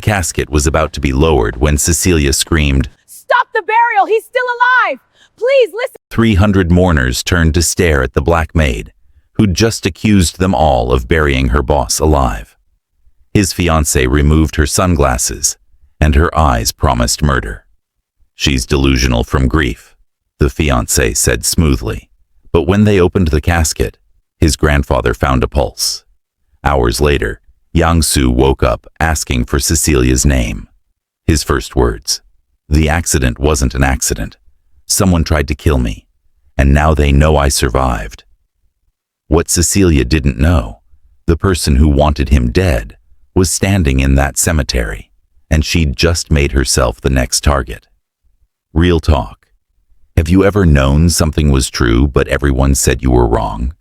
casket was about to be lowered when Cecilia screamed, Stop the burial! He's still alive! Please listen! 300 mourners turned to stare at the Black Maid, who'd just accused them all of burying her boss alive. His fiancée removed her sunglasses, and her eyes promised murder. She's delusional from grief, the fiancé said smoothly. But when they opened the casket, his grandfather found a pulse. Hours later, Yang-soo woke up asking for Cecilia's name. His first words, "The accident wasn't an accident. Someone tried to kill me, and now they know I survived." What Cecilia didn't know, the person who wanted him dead was standing in that cemetery, and she'd just made herself the next target. Real talk. Have you ever known something was true but everyone said you were wrong?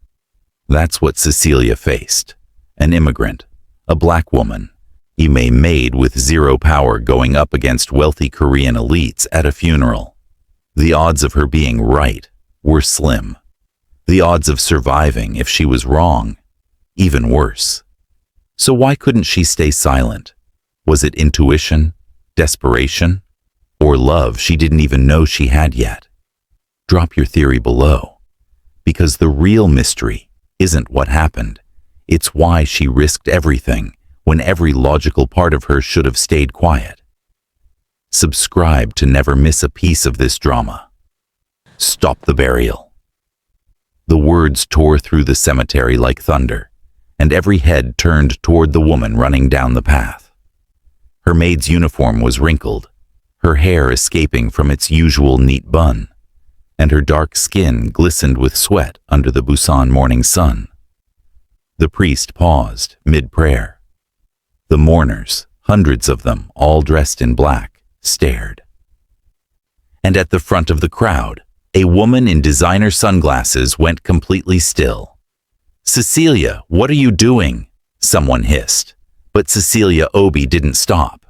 That's what Cecilia faced. An immigrant, a black woman, a maid with zero power going up against wealthy Korean elites at a funeral. The odds of her being right were slim. The odds of surviving if she was wrong, even worse. So why couldn't she stay silent? Was it intuition, desperation, or love she didn't even know she had yet? Drop your theory below, because the real mystery isn't what happened. It's why she risked everything when every logical part of her should have stayed quiet. Subscribe to never miss a piece of this drama. Stop the burial. The words tore through the cemetery like thunder, and every head turned toward the woman running down the path. Her maid's uniform was wrinkled, her hair escaping from its usual neat bun, and her dark skin glistened with sweat under the Busan morning sun. The priest paused mid-prayer. The mourners, hundreds of them, all dressed in black, stared. And at the front of the crowd, a woman in designer sunglasses went completely still. "Cecilia, what are you doing?" someone hissed. But Cecilia Obi didn't stop.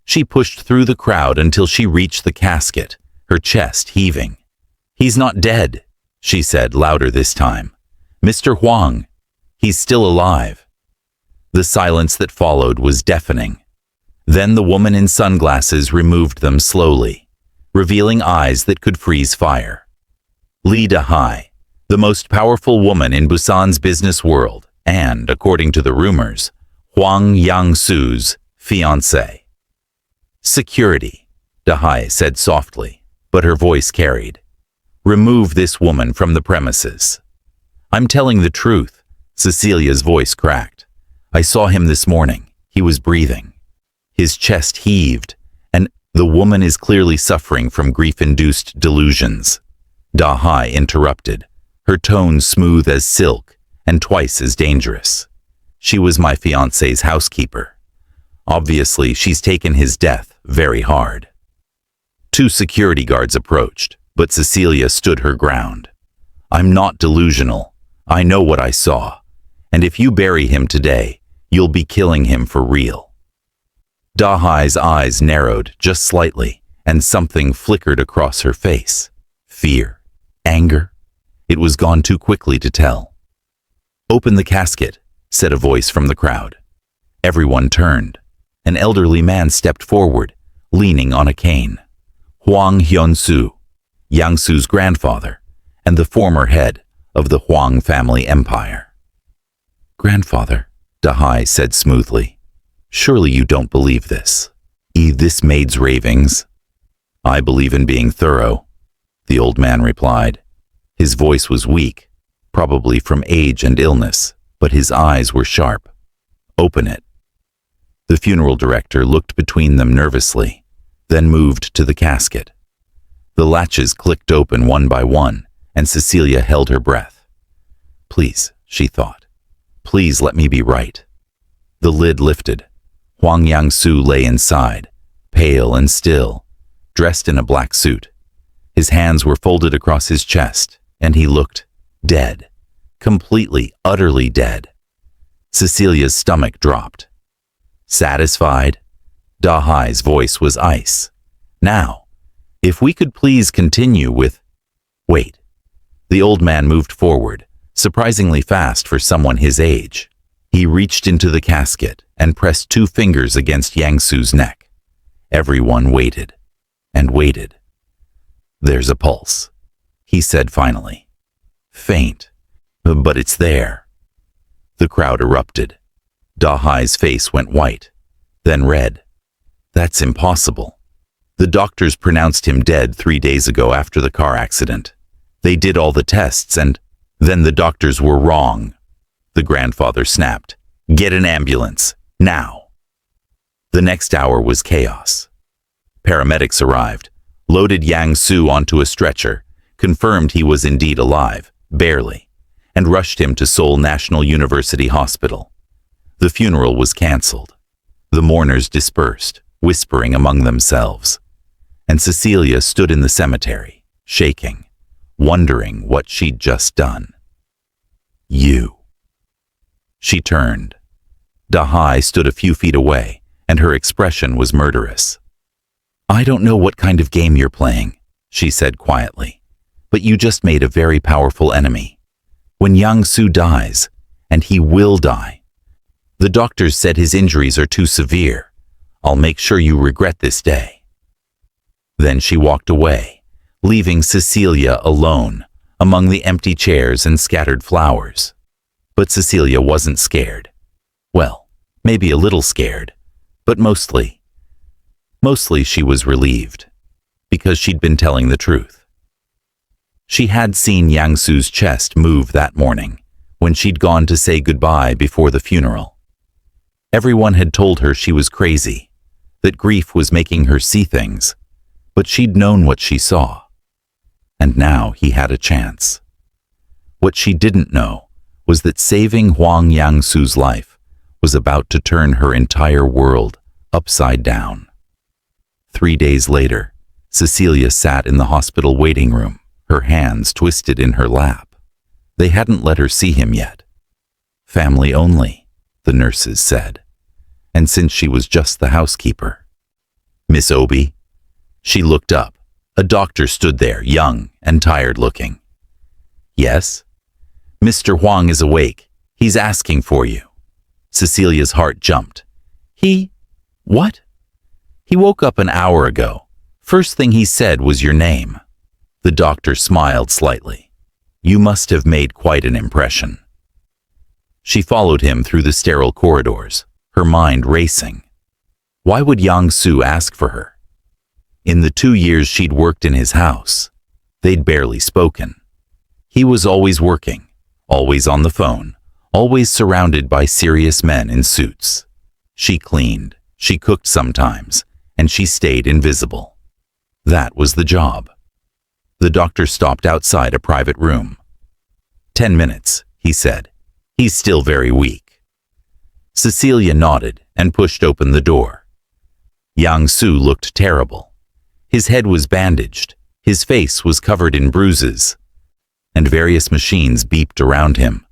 She pushed through the crowd until she reached the casket, her chest heaving. "He's not dead," she said louder this time. "Mr. Huang, he's still alive." The silence that followed was deafening. Then the woman in sunglasses removed them slowly, revealing eyes that could freeze fire. Lee Da-hai, the most powerful woman in Busan's business world, and, according to the rumors, Huang Yang-soo's fiancé. "Security," Da-hai said softly, but her voice carried. "Remove this woman from the premises." "I'm telling the truth," Cecilia's voice cracked. "I saw him this morning. He was breathing. His chest heaved, and the woman is clearly suffering from grief-induced delusions." Da-hai interrupted, her tone smooth as silk and twice as dangerous. "She was my fiancé's housekeeper. Obviously, she's taken his death very hard." 2 security guards approached, but Cecilia stood her ground. "I'm not delusional. I know what I saw. And if you bury him today, you'll be killing him for real." Da-hai's eyes narrowed just slightly, and something flickered across her face. Fear? Anger? It was gone too quickly to tell. "Open the casket," said a voice from the crowd. Everyone turned. An elderly man stepped forward, leaning on a cane. Huang Hyun-soo, Yang-soo's grandfather, and the former head of the Huang family empire. "Grandfather," Da-hai said smoothly, "surely you don't believe this. This maid's ravings." "I believe in being thorough," the old man replied. His voice was weak, probably from age and illness, but his eyes were sharp. "Open it." The funeral director looked between them nervously, then moved to the casket. The latches clicked open one by one, and Cecilia held her breath. "Please," she thought. "Please let me be right." The lid lifted. Huang Yang-soo lay inside, pale and still, dressed in a black suit. His hands were folded across his chest, and he looked dead, completely, utterly dead. Cecilia's stomach dropped. "Satisfied?" Da-hai's voice was ice. "Now, if we could please continue with—" "Wait." The old man moved forward, surprisingly fast for someone his age. He reached into the casket and pressed 2 fingers against Yang Su's neck. Everyone waited and waited. "There's a pulse," he said finally. "Faint, but it's there." The crowd erupted. Dahai's face went white, then red. "That's impossible. The doctors pronounced him dead 3 days ago after the car accident. They did all the tests and then the doctors were wrong." The grandfather snapped. "Get an ambulance, now." The next hour was chaos. Paramedics arrived, loaded Yang Su onto a stretcher, confirmed he was indeed alive, barely, and rushed him to Seoul National University Hospital. The funeral was cancelled. The mourners dispersed, whispering among themselves. And Cecilia stood in the cemetery, shaking, wondering what she'd just done. "You." She turned. Dahai stood a few feet away, and her expression was murderous. "I don't know what kind of game you're playing," she said quietly, "but you just made a very powerful enemy. When Yang Su dies, and he will die, the doctors said his injuries are too severe. I'll make sure you regret this day." Then she walked away, leaving Cecilia alone among the empty chairs and scattered flowers. But Cecilia wasn't scared. Well, maybe a little scared, but mostly she was relieved, because she'd been telling the truth. She had seen Yang Su's chest move that morning, when she'd gone to say goodbye before the funeral. Everyone had told her she was crazy, that grief was making her see things, but she'd known what she saw. And now he had a chance. What she didn't know was that saving Huang Yang Su's life was about to turn her entire world upside down. 3 days later, Cecilia sat in the hospital waiting room, her hands twisted in her lap. They hadn't let her see him yet. Family only, the nurses said. And since she was just the housekeeper. "Miss Obi?" She looked up. A doctor stood there, young and tired looking. "Yes?" "Mr. Huang is awake. He's asking for you." Cecilia's heart jumped. What? "He woke up an hour ago. First thing he said was your name." The doctor smiled slightly. "You must have made quite an impression." She followed him through the sterile corridors, her mind racing. Why would Yang Su ask for her? In the 2 years she'd worked in his house, they'd barely spoken. He was always working, always on the phone, always surrounded by serious men in suits. She cleaned, she cooked sometimes, and she stayed invisible. That was the job. The doctor stopped outside a private room. 10 minutes, he said. He's still very weak. Cecilia nodded and pushed open the door. Yang Su looked terrible. His head was bandaged, his face was covered in bruises, and various machines beeped around him.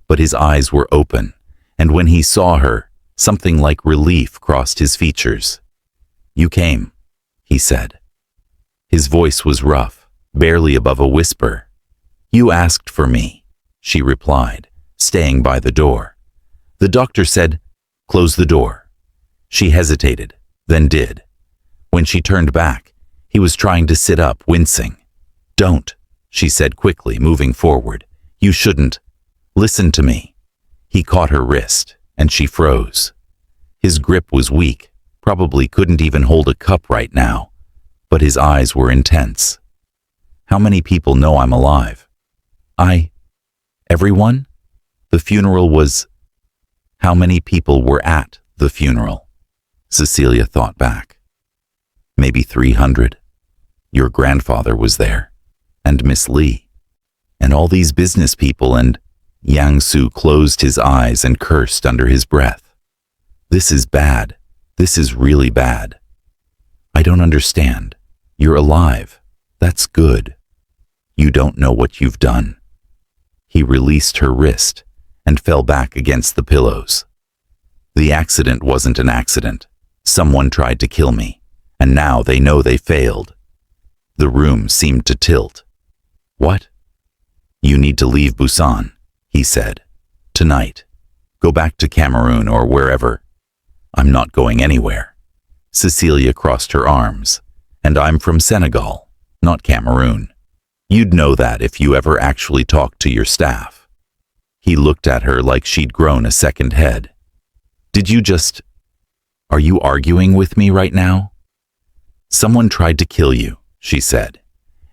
But his eyes were open, and when he saw her, something like relief crossed his features. "You came," he said. His voice was rough, barely above a whisper. "You asked for me," she replied, staying by the door. The doctor said, "Close the door." She hesitated, then did. When she turned back, he was trying to sit up, wincing. "Don't," she said quickly, moving forward. "You shouldn't. Listen to me." He caught her wrist, and she froze. His grip was weak, probably couldn't even hold a cup right now, but his eyes were intense. "How many people know I'm alive?" Everyone? The funeral was... How many people were at the funeral? Cecilia thought back. Maybe 300. Your grandfather was there, and Miss Lee, and all these business people, and... Yang Su closed his eyes and cursed under his breath. "This is bad. This is really bad. I don't understand. You're alive. That's good. You don't know what you've done." He released her wrist and fell back against the pillows. "The accident wasn't an accident. Someone tried to kill me, and now they know they failed." The room seemed to tilt. "What?" "You need to leave Busan," he said. "Tonight. Go back to Cameroon or wherever. I'm not going anywhere. Cecilia crossed her arms. And I'm from Senegal, not Cameroon. You'd know that if you ever actually talked to your staff. He looked at her like she'd grown a second head. Are you arguing with me right now? Someone tried to kill you, she said,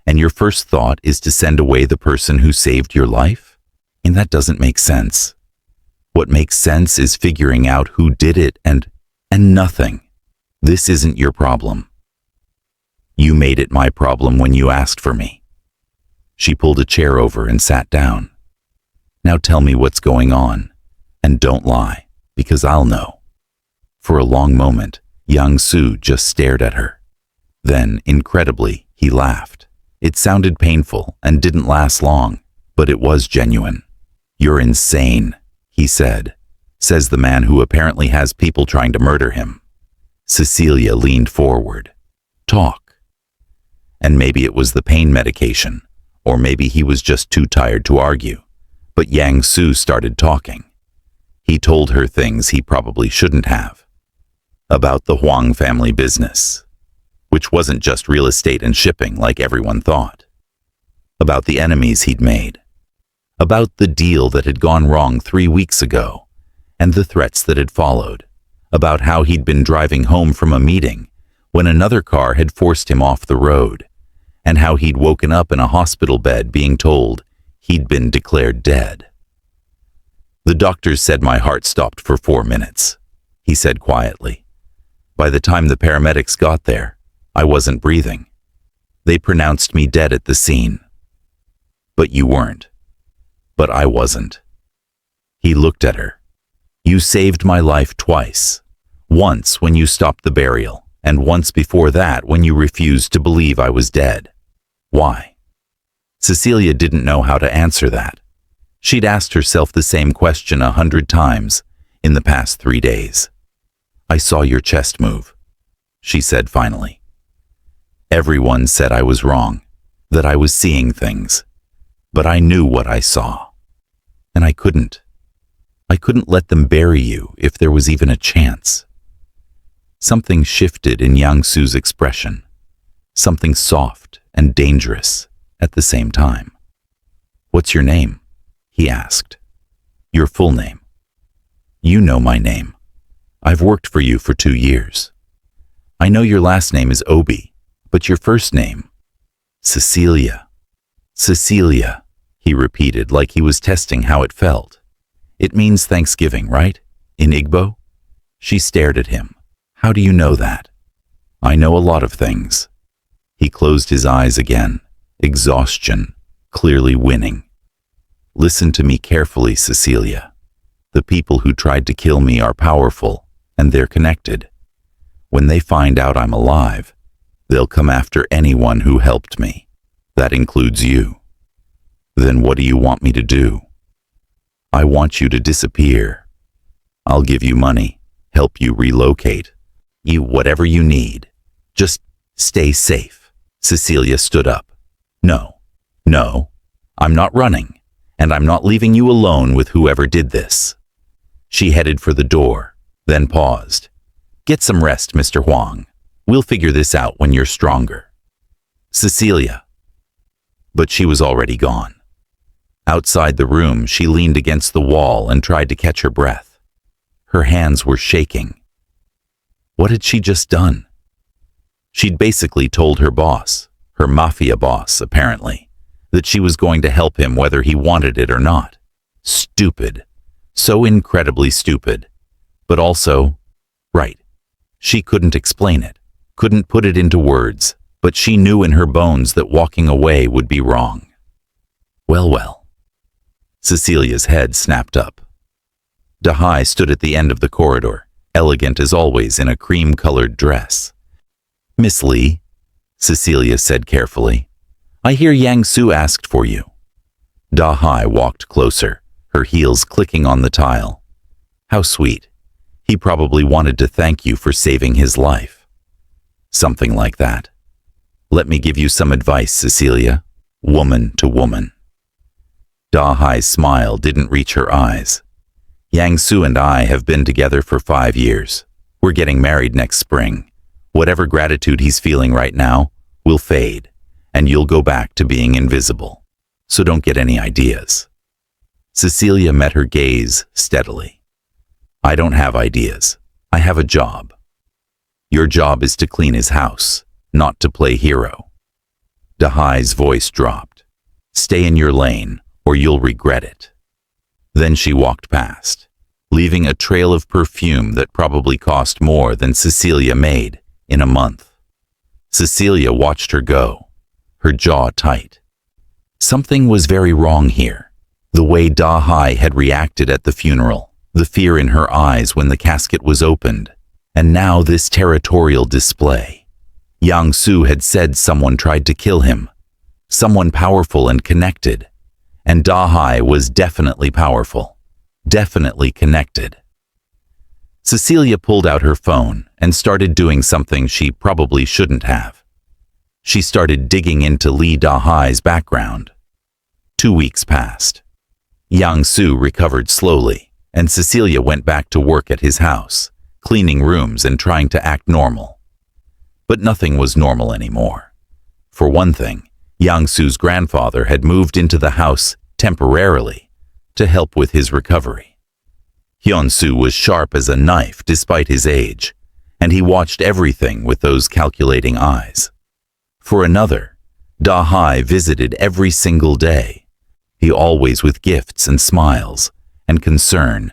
and your first thought is to send away the person who saved your life? And that doesn't make sense. What makes sense is figuring out who did it and nothing. This isn't your problem. You made it my problem when you asked for me. She pulled a chair over and sat down. Now tell me what's going on, and don't lie, because I'll know. For a long moment, Yang Su just stared at her. Then, incredibly, he laughed. It sounded painful and didn't last long, but it was genuine. You're insane, he said, says the man who apparently has people trying to murder him. Cecilia leaned forward. Talk. And maybe it was the pain medication, or maybe he was just too tired to argue. But Yang Su started talking. He told her things he probably shouldn't have. About the Huang family business, which wasn't just real estate and shipping like everyone thought. About the enemies he'd made. About the deal that had gone wrong 3 weeks ago, and the threats that had followed. About how he'd been driving home from a meeting when another car had forced him off the road, and how he'd woken up in a hospital bed being told he'd been declared dead. The doctors said my heart stopped for 4 minutes, he said quietly. By the time the paramedics got there, I wasn't breathing. They pronounced me dead at the scene. But you weren't. But I wasn't. He looked at her. You saved my life twice. Once when you stopped the burial, and once before that when you refused to believe I was dead. Why? Cecilia didn't know how to answer that. She'd asked herself the same question 100 times in the past 3 days. I saw your chest move, she said finally. Everyone said I was wrong, that I was seeing things, but I knew what I saw. And I couldn't let them bury you if there was even a chance. Something shifted in Yang Su's expression, something soft and dangerous at the same time. What's your name? He asked. Your full name. You know my name. I've worked for you for 2 years. I know your last name is Obi, but your first name? Cecilia. Cecilia, he repeated like he was testing how it felt. It means Thanksgiving, right? In Igbo? She stared at him. How do you know that? I know a lot of things. He closed his eyes again, exhaustion clearly winning. Listen to me carefully, Cecilia. The people who tried to kill me are powerful, and they're connected. When they find out I'm alive, they'll come after anyone who helped me. That includes you. Then what do you want me to do? I want you to disappear. I'll give you money, help you relocate, whatever you need. Just stay safe. Cecilia stood up. No, I'm not running, and I'm not leaving you alone with whoever did this. She headed for the door, then paused. Get some rest, Mr. Huang. We'll figure this out when you're stronger. Cecilia. But she was already gone. Outside the room, she leaned against the wall and tried to catch her breath. Her hands were shaking. What had she just done? She'd basically told her boss, her Mafia boss apparently, that she was going to help him whether he wanted it or not. Stupid. So incredibly stupid. But also, right. She couldn't explain it, couldn't put it into words, but she knew in her bones that walking away would be wrong. Well. Cecilia's head snapped up. Dahai stood at the end of the corridor, elegant as always in a cream-colored dress. Miss Lee, Cecilia said carefully, I hear Yang Su asked for you. Dahai walked closer, her heels clicking on the tile. How sweet. He probably wanted to thank you for saving his life. Something like that. Let me give you some advice, Cecilia, woman to woman. Dahai's smile didn't reach her eyes. Yang Su and I have been together for 5 years. We're getting married next spring. Whatever gratitude he's feeling right now will fade, and you'll go back to being invisible. So don't get any ideas. Cecilia met her gaze steadily. I don't have ideas. I have a job. Your job is to clean his house, not to play hero. Dahai's voice dropped. Stay in your lane, or you'll regret it. Then she walked past, leaving a trail of perfume that probably cost more than Cecilia made in a month. Cecilia watched her go, her jaw tight. Something was very wrong here. The way Dahai had reacted at the funeral, the fear in her eyes when the casket was opened, and now this territorial display. Yang Su had said someone tried to kill him, someone powerful and connected, and Dahai was definitely powerful, definitely connected. Cecilia pulled out her phone and started doing something she probably shouldn't have. She started digging into Lee Dahai's background. 2 weeks passed. Yang Su recovered slowly, and Cecilia went back to work at his house, cleaning rooms and trying to act normal. But nothing was normal anymore. For one thing, Yang Su's grandfather had moved into the house temporarily to help with his recovery. Hyun Su was sharp as a knife despite his age, and he watched everything with those calculating eyes. For another, Dahai visited every single day, he always with gifts and smiles and concern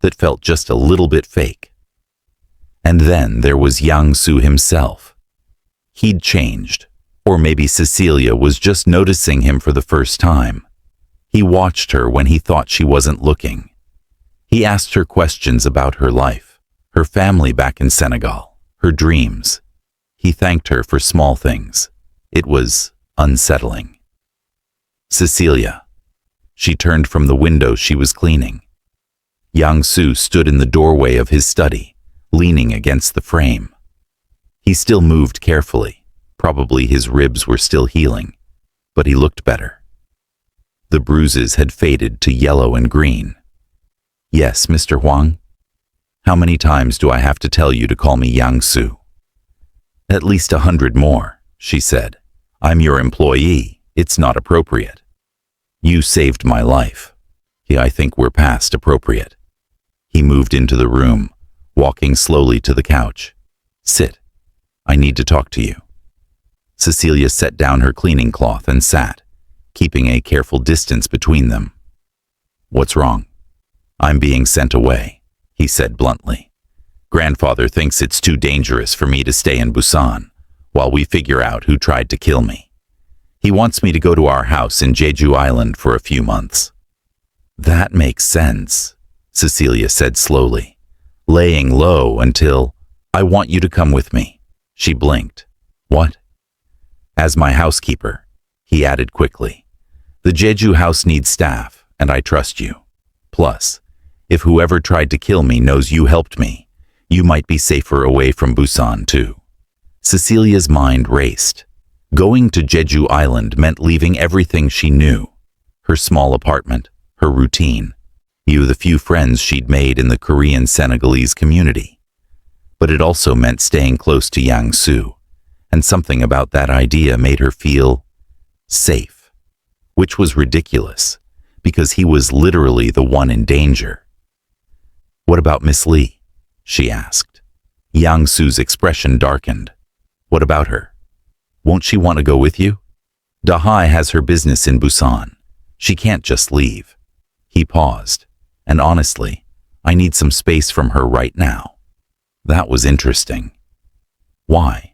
that felt just a little bit fake. And then there was Yang Su himself. He'd changed, or maybe Cecilia was just noticing him for the first time. He watched her when he thought she wasn't looking. He asked her questions about her life, her family back in Senegal, her dreams. He thanked her for small things. It was unsettling. Cecilia. She turned from the window she was cleaning. Yang Su stood in the doorway of his study, leaning against the frame. He still moved carefully. Probably his ribs were still healing, but he looked better. The bruises had faded to yellow and green. Yes, Mr. Huang? How many times do I have to tell you to call me Yang Su? At least 100 more, she said. I'm your employee. It's not appropriate. You saved my life. Yeah, I think we're past appropriate. He moved into the room, walking slowly to the couch. Sit. I need to talk to you. Cecilia set down her cleaning cloth and sat, keeping a careful distance between them. What's wrong? I'm being sent away, he said bluntly. Grandfather thinks it's too dangerous for me to stay in Busan while we figure out who tried to kill me. He wants me to go to our house in Jeju Island for a few months. That makes sense, Cecilia said slowly, laying low until, I want you to come with me. She blinked. What? As my housekeeper, he added quickly. The Jeju house needs staff, and I trust you. Plus, if whoever tried to kill me knows you helped me, you might be safer away from Busan too. Cecilia's mind raced. Going to Jeju Island meant leaving everything she knew. Her small apartment, her routine, the few friends she'd made in the Korean Senegalese community. But it also meant staying close to Yang Su, and something about that idea made her feel safe, which was ridiculous, because he was literally the one in danger. What about Miss Lee? She asked. Yang Su's expression darkened. What about her? Won't she want to go with you? Dahai has her business in Busan. She can't just leave. He paused, and honestly, I need some space from her right now. That was interesting. Why?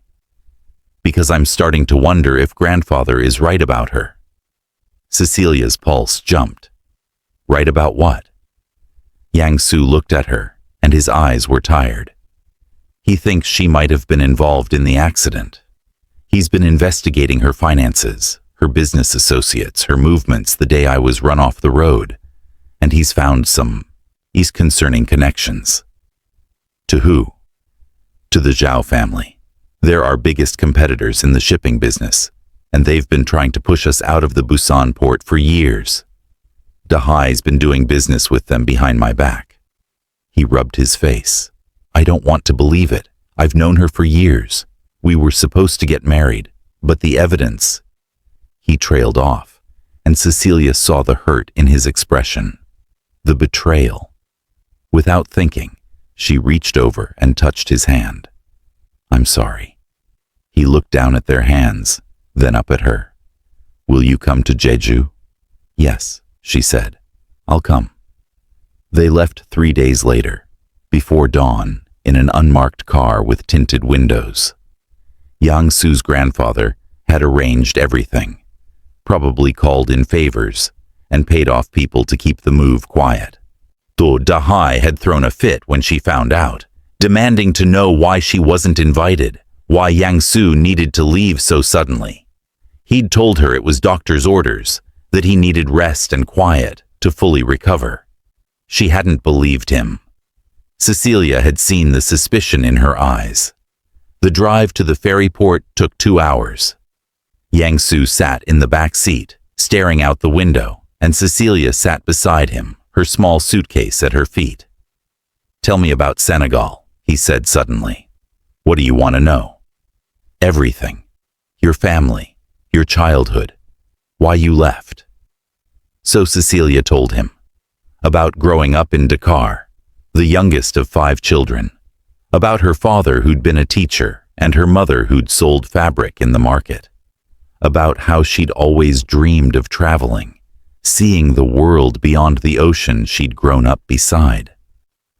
Because I'm starting to wonder if grandfather is right about her. Cecilia's pulse jumped. Right about what? Yang Su looked at her, and his eyes were tired. He thinks she might have been involved in the accident. He's been investigating her finances, her business associates, her movements the day I was run off the road, and he's found some concerning connections. To who? To the Zhao family. They're our biggest competitors in the shipping business, and they've been trying to push us out of the Busan port for years. Dahai's been doing business with them behind my back. He rubbed his face. I don't want to believe it. I've known her for years. We were supposed to get married, but the evidence... He trailed off, and Cecilia saw the hurt in his expression. The betrayal. Without thinking, she reached over and touched his hand. I'm sorry. He looked down at their hands, then up at her. Will you come to Jeju? Yes, she said. I'll come. They left 3 days later, before dawn, in an unmarked car with tinted windows. Yang-soo's grandfather had arranged everything, probably called in favors, and paid off people to keep the move quiet. Do Dahai had thrown a fit when she found out, demanding to know why she wasn't invited, why Yang-soo needed to leave so suddenly. He'd told her it was doctor's orders, that he needed rest and quiet to fully recover. She hadn't believed him. Cecilia had seen the suspicion in her eyes. The drive to the ferry port took 2 hours. Yang-soo sat in the back seat, staring out the window, and Cecilia sat beside him, her small suitcase at her feet. Tell me about Senegal, he said suddenly. What do you want to know? Everything. Your family, your childhood, why you left. So Cecilia told him. About growing up in Dakar, the youngest of 5 children. About her father who'd been a teacher and her mother who'd sold fabric in the market. About how she'd always dreamed of traveling, seeing the world beyond the ocean she'd grown up beside.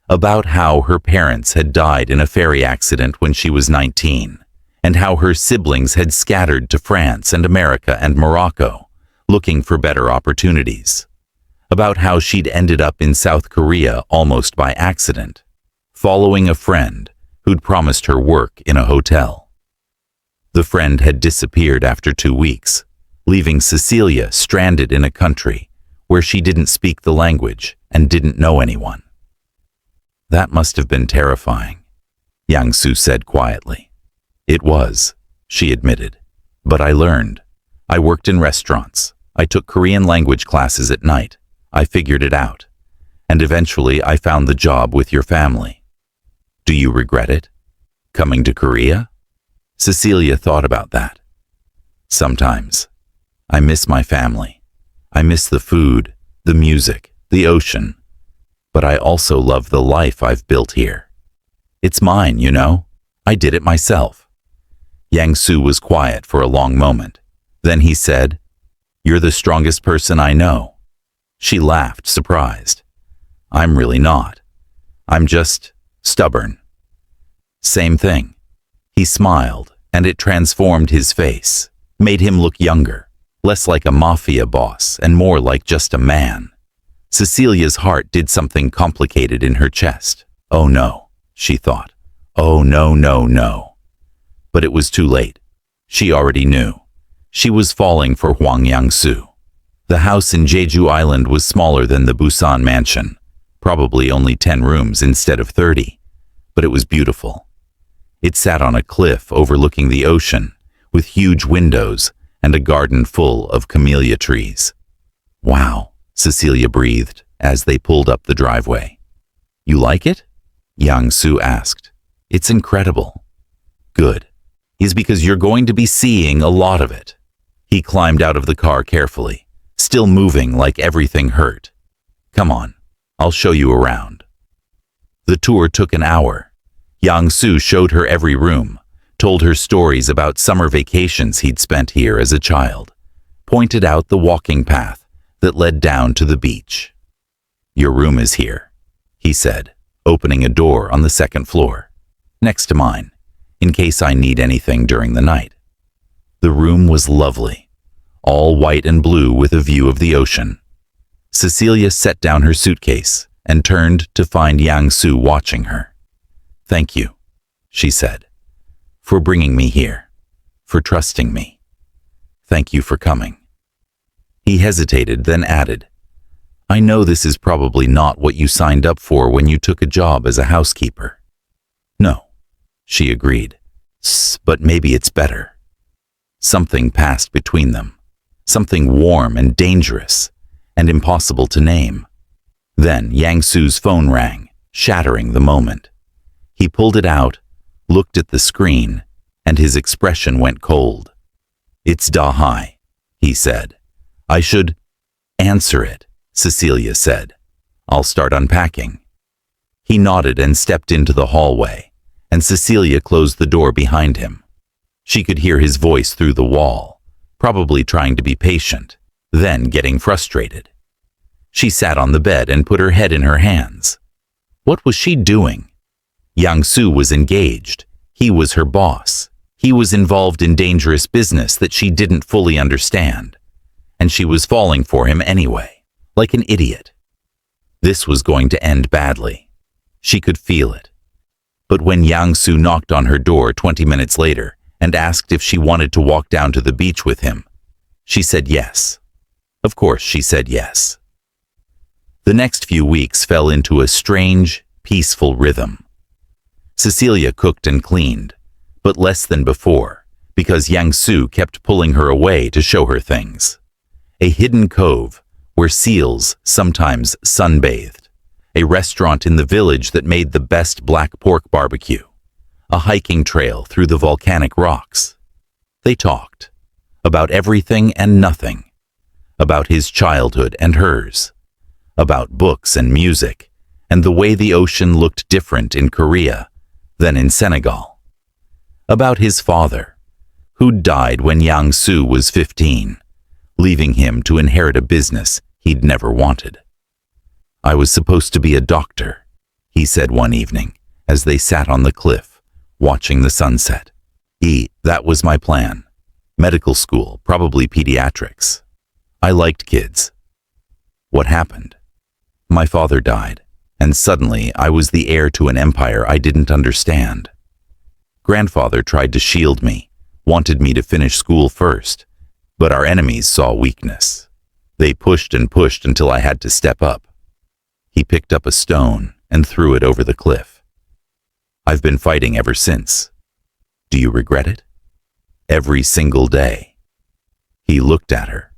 About how her parents had died in a ferry accident when she was 19, and how her siblings had scattered to France and America and Morocco, looking for better opportunities. About how she'd ended up in South Korea almost by accident, following a friend who'd promised her work in a hotel. The friend had disappeared after 2 weeks, leaving Cecilia stranded in a country where she didn't speak the language and didn't know anyone. That must have been terrifying, Yang-soo said quietly. It was, she admitted, but I learned. I worked in restaurants. I took Korean language classes at night. I figured it out. And eventually I found the job with your family. Do you regret it? Coming to Korea? Cecilia thought about that. Sometimes. I miss my family. I miss the food, the music, the ocean. But I also love the life I've built here. It's mine, you know. I did it myself. Yang-soo was quiet for a long moment. Then he said, You're the strongest person I know. She laughed, surprised. I'm really not. I'm just stubborn. Same thing. He smiled, and it transformed his face, made him look younger, less like a mafia boss and more like just a man. Cecilia's heart did something complicated in her chest. Oh no, she thought. Oh no, no, no. But it was too late. She already knew. She was falling for Hwang Yang-soo. The house in Jeju Island was smaller than the Busan mansion, probably only 10 rooms instead of 30, but it was beautiful. It sat on a cliff overlooking the ocean, with huge windows and a garden full of camellia trees. Wow, Cecilia breathed as they pulled up the driveway. You like it? Yang-soo asked. It's incredible. Good. Is because you're going to be seeing a lot of it. He climbed out of the car carefully, still moving like everything hurt. Come on, I'll show you around. The tour took an hour. Yang-soo showed her every room, told her stories about summer vacations he'd spent here as a child, pointed out the walking path that led down to the beach. Your room is here, he said, opening a door on the 2nd floor, next to mine, in case I need anything during the night. The room was lovely, all white and blue with a view of the ocean. Cecilia set down her suitcase and turned to find Yang-soo watching her. Thank you, she said, for bringing me here, for trusting me. Thank you for coming. He hesitated, then added, I know this is probably not what you signed up for when you took a job as a housekeeper. No, she agreed, but maybe it's better. Something passed between them. Something warm and dangerous, and impossible to name. Then Yang-soo's phone rang. shattering the moment. He pulled it out, looked at the screen, and his expression went cold. "It's Dahai," he said. "I should—" "Answer it," Cecilia said. "I'll start unpacking." He nodded and stepped into the hallway, and Cecilia closed the door behind him. She could hear his voice through the wall, probably trying to be patient, then getting frustrated. She sat on the bed and put her head in her hands. What was she doing? Yang-soo was engaged. He was her boss. He was involved in dangerous business that she didn't fully understand. And she was falling for him anyway, like an idiot. This was going to end badly. She could feel it. But when Yang-soo knocked on her door 20 minutes later and asked if she wanted to walk down to the beach with him, she said yes. Of course she said yes. The next few weeks fell into a strange, peaceful rhythm. Cecilia cooked and cleaned, but less than before, because Yang-soo kept pulling her away to show her things. A hidden cove where seals sometimes sunbathed, a restaurant in the village that made the best black pork barbecue, a hiking trail through the volcanic rocks. They talked about everything and nothing, about his childhood and hers, about books and music, and the way the ocean looked different in Korea than in Senegal, about his father, who died when Yang-soo was 15, leaving him to inherit a business he'd never wanted. "I was supposed to be a doctor," he said one evening as they sat on the cliff, watching the sunset. That was my plan. Medical school, probably pediatrics. I liked kids. What happened? My father died, and suddenly I was the heir to an empire I didn't understand. Grandfather tried to shield me, wanted me to finish school first, but our enemies saw weakness. They pushed and pushed until I had to step up. He picked up a stone and threw it over the cliff. I've been fighting ever since. Do you regret it? Every single day. He looked at her.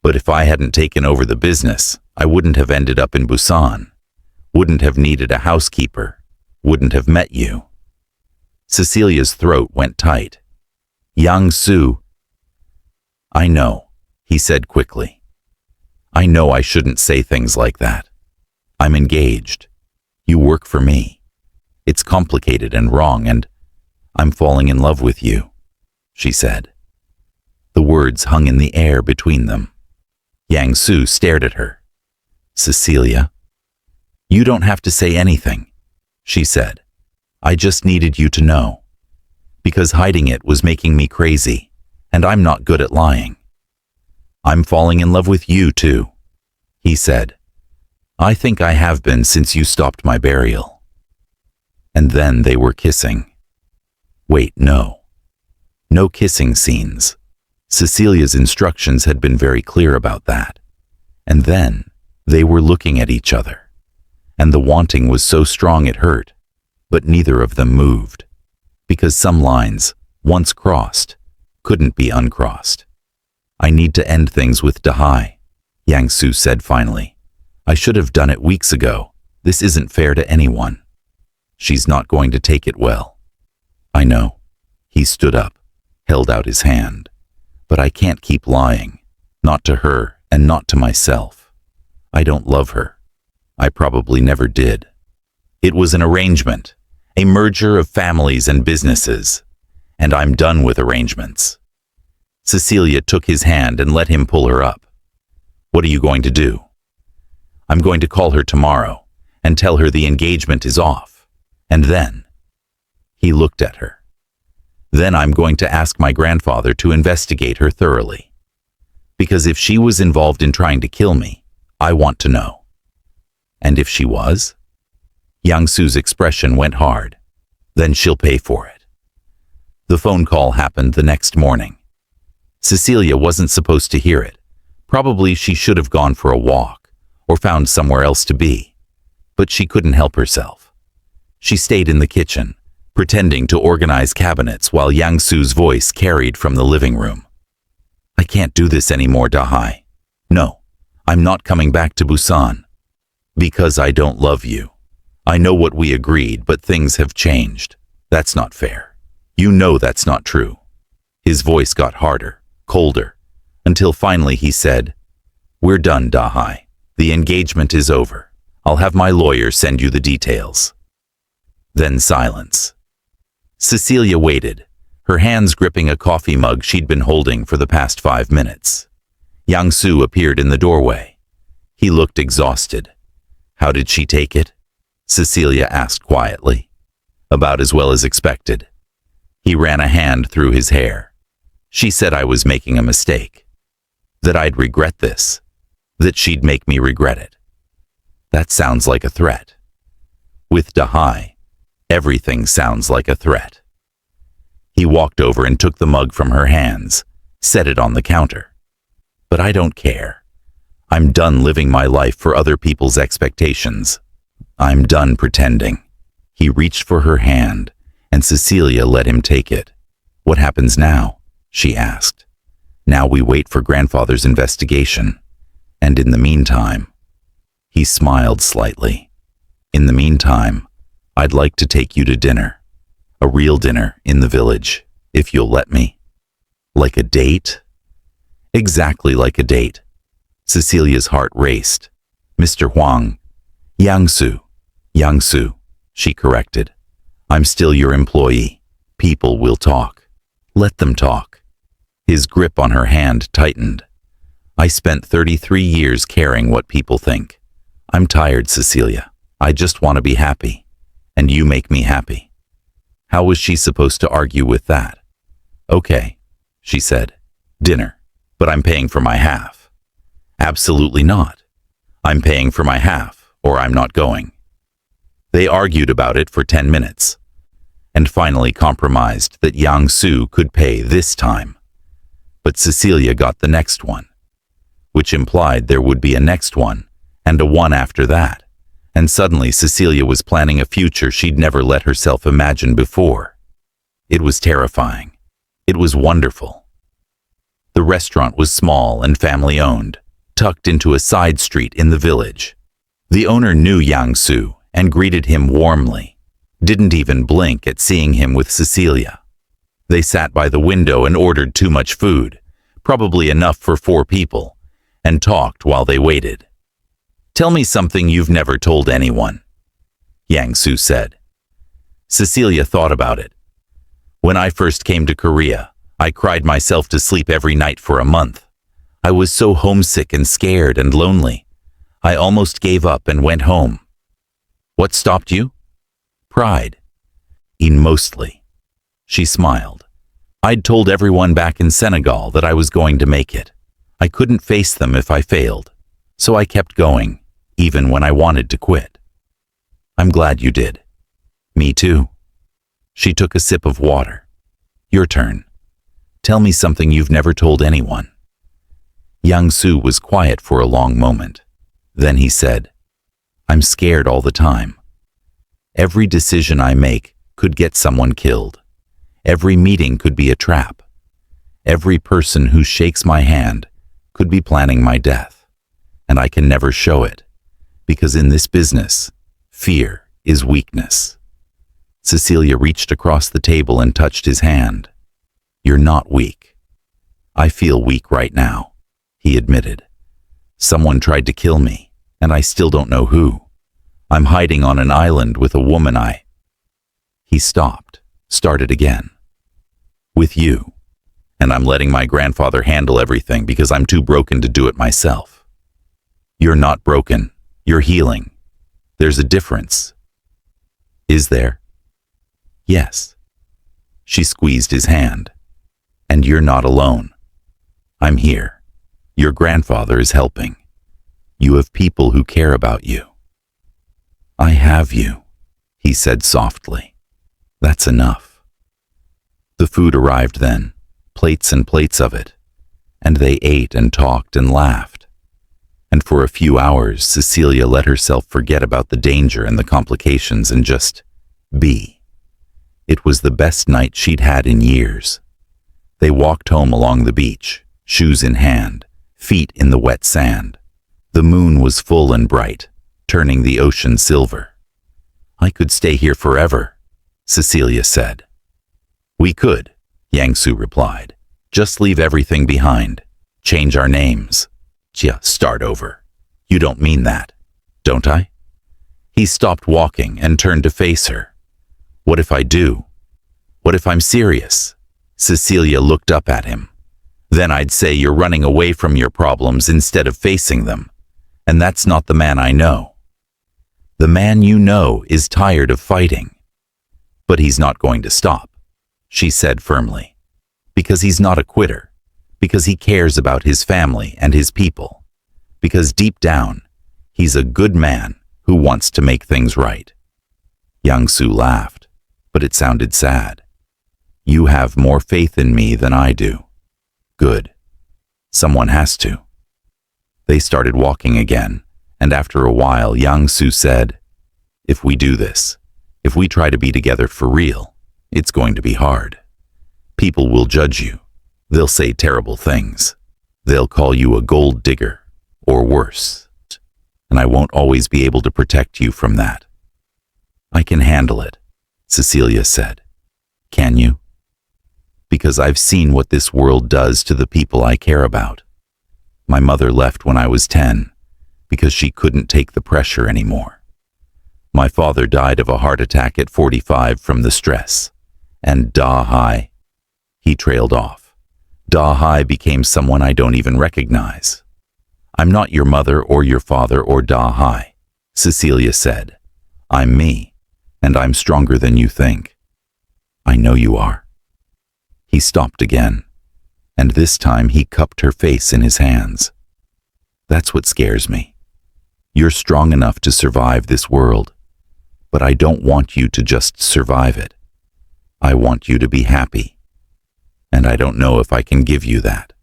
But if I hadn't taken over the business, I wouldn't have ended up in Busan, wouldn't have needed a housekeeper, wouldn't have met you. Cecilia's throat went tight. Yang-soo. I know, he said quickly. I know I shouldn't say things like that. I'm engaged. You work for me. It's complicated and wrong, and I'm falling in love with you, she said. The words hung in the air between them. Yang-soo stared at her. Cecilia, you don't have to say anything, she said. I just needed you to know. Because hiding it was making me crazy, and I'm not good at lying. I'm falling in love with you too, he said. I think I have been since you stopped my burial. And then they were kissing. Wait, no. No kissing scenes. Cecilia's instructions had been very clear about that. And then they were looking at each other. And the wanting was so strong it hurt, but neither of them moved. Because some lines, once crossed, couldn't be uncrossed. I need to end things with Dahai, Yang-soo said finally. I should have done it weeks ago. This isn't fair to anyone. She's not going to take it well. I know. He stood up, held out his hand. But I can't keep lying. Not to her and not to myself. I don't love her. I probably never did. It was an arrangement, a merger of families and businesses. And I'm done with arrangements. Cecilia took his hand and let him pull her up. What are you going to do? I'm going to call her tomorrow and tell her the engagement is off. And then, he looked at her. Then I'm going to ask my grandfather to investigate her thoroughly. Because if she was involved in trying to kill me, I want to know. And if she was? Yang-soo's expression went hard. Then she'll pay for it. The phone call happened the next morning. Cecilia wasn't supposed to hear it. Probably she should have gone for a walk or found somewhere else to be. But she couldn't help herself. She stayed in the kitchen, pretending to organize cabinets while Yang-soo's voice carried from the living room. I can't do this anymore, Dahai. No, I'm not coming back to Busan. Because I don't love you. I know what we agreed, but things have changed. That's not fair. You know that's not true. His voice got harder, colder, until finally he said, We're done, Dahai. The engagement is over. I'll have my lawyer send you the details. Then silence. Cecilia waited, her hands gripping a coffee mug she'd been holding for the past 5 minutes. Yang Su appeared in the doorway. He looked exhausted. How did she take it? Cecilia asked quietly. About as well as expected. He ran a hand through his hair. She said I was making a mistake. That I'd regret this. That she'd make me regret it. That sounds like a threat. With Dahai, everything sounds like a threat. He walked over and took the mug from her hands, set it on the counter. But I don't care. I'm done living my life for other people's expectations. I'm done pretending. He reached for her hand, and Cecilia let him take it. What happens now? She asked. Now we wait for grandfather's investigation. And in the meantime, he smiled slightly. In the meantime, I'd like to take you to dinner. A real dinner in the village, if you'll let me. Like a date? Exactly like a date. Cecilia's heart raced. Mr. Huang. Yang Su, she corrected. I'm still your employee. People will talk. Let them talk. His grip on her hand tightened. I spent 33 years caring what people think. I'm tired, Cecilia. I just want to be happy. And you make me happy. How was she supposed to argue with that? Okay, she said. Dinner. But I'm paying for my half. Absolutely not. I'm paying for my half, or I'm not going. They argued about it for 10 minutes, and finally compromised that Yang Su could pay this time. But Cecilia got the next one, which implied there would be a next one, and a one after that, and suddenly Cecilia was planning a future she'd never let herself imagine before. It was terrifying. It was wonderful. The restaurant was small and family-owned, tucked into a side street in the village. The owner knew Yang Su and greeted him warmly, didn't even blink at seeing him with Cecilia. They sat by the window and ordered too much food, probably enough for 4 people, and talked while they waited. Tell me something you've never told anyone, Yang Su said. Cecilia thought about it. When I first came to Korea, I cried myself to sleep every night for a month. I was so homesick and scared and lonely. I almost gave up and went home. What stopped you? Pride. Mostly. She smiled. I'd told everyone back in Senegal that I was going to make it. I couldn't face them if I failed, so I kept going, even when I wanted to quit. I'm glad you did. Me too. She took a sip of water. Your turn. Tell me something you've never told anyone. Yang Su was quiet for a long moment. Then he said, I'm scared all the time. Every decision I make could get someone killed. Every meeting could be a trap. Every person who shakes my hand could be planning my death. And I can never show it, because in this business, fear is weakness. Cecilia reached across the table and touched his hand. You're not weak. I feel weak right now, he admitted. Someone tried to kill me, and I still don't know who. I'm hiding on an island with a woman He stopped, started again. With you. And I'm letting my grandfather handle everything because I'm too broken to do it myself. You're not broken. You're healing. There's a difference. Is there? Yes. She squeezed his hand. And you're not alone. I'm here. Your grandfather is helping. You have people who care about you. I have you, he said softly. That's enough. The food arrived then, plates and plates of it, and they ate and talked and laughed. And for a few hours, Cecilia let herself forget about the danger and the complications and just be. It was the best night she'd had in years. They walked home along the beach, shoes in hand, feet in the wet sand. The moon was full and bright, turning the ocean silver. I could stay here forever, Cecilia said. We could, Yang-su replied. Just leave everything behind. Change our names. Just start over. You don't mean that, don't I? He stopped walking and turned to face her. What if I do? What if I'm serious? Cecilia looked up at him. Then I'd say you're running away from your problems instead of facing them. And that's not the man I know. The man you know is tired of fighting. But he's not going to stop, she said firmly. Because he's not a quitter. Because he cares about his family and his people. Because deep down, he's a good man who wants to make things right. Yang-su laughed, but it sounded sad. You have more faith in me than I do. Good. Someone has to. They started walking again, and after a while Yang-su said, if we do this, if we try to be together for real, it's going to be hard. People will judge you. They'll say terrible things. They'll call you a gold digger, or worse. And I won't always be able to protect you from that. I can handle it, Cecilia said. Can you? Because I've seen what this world does to the people I care about. My mother left when I was 10, because she couldn't take the pressure anymore. My father died of a heart attack at 45 from the stress. And Da-hai, he trailed off. Da-hai became someone I don't even recognize. I'm not your mother or your father or Da-hai, Cecilia said. I'm me, and I'm stronger than you think. I know you are. He stopped again, and this time he cupped her face in his hands. That's what scares me. You're strong enough to survive this world, but I don't want you to just survive it. I want you to be happy, and I don't know if I can give you that.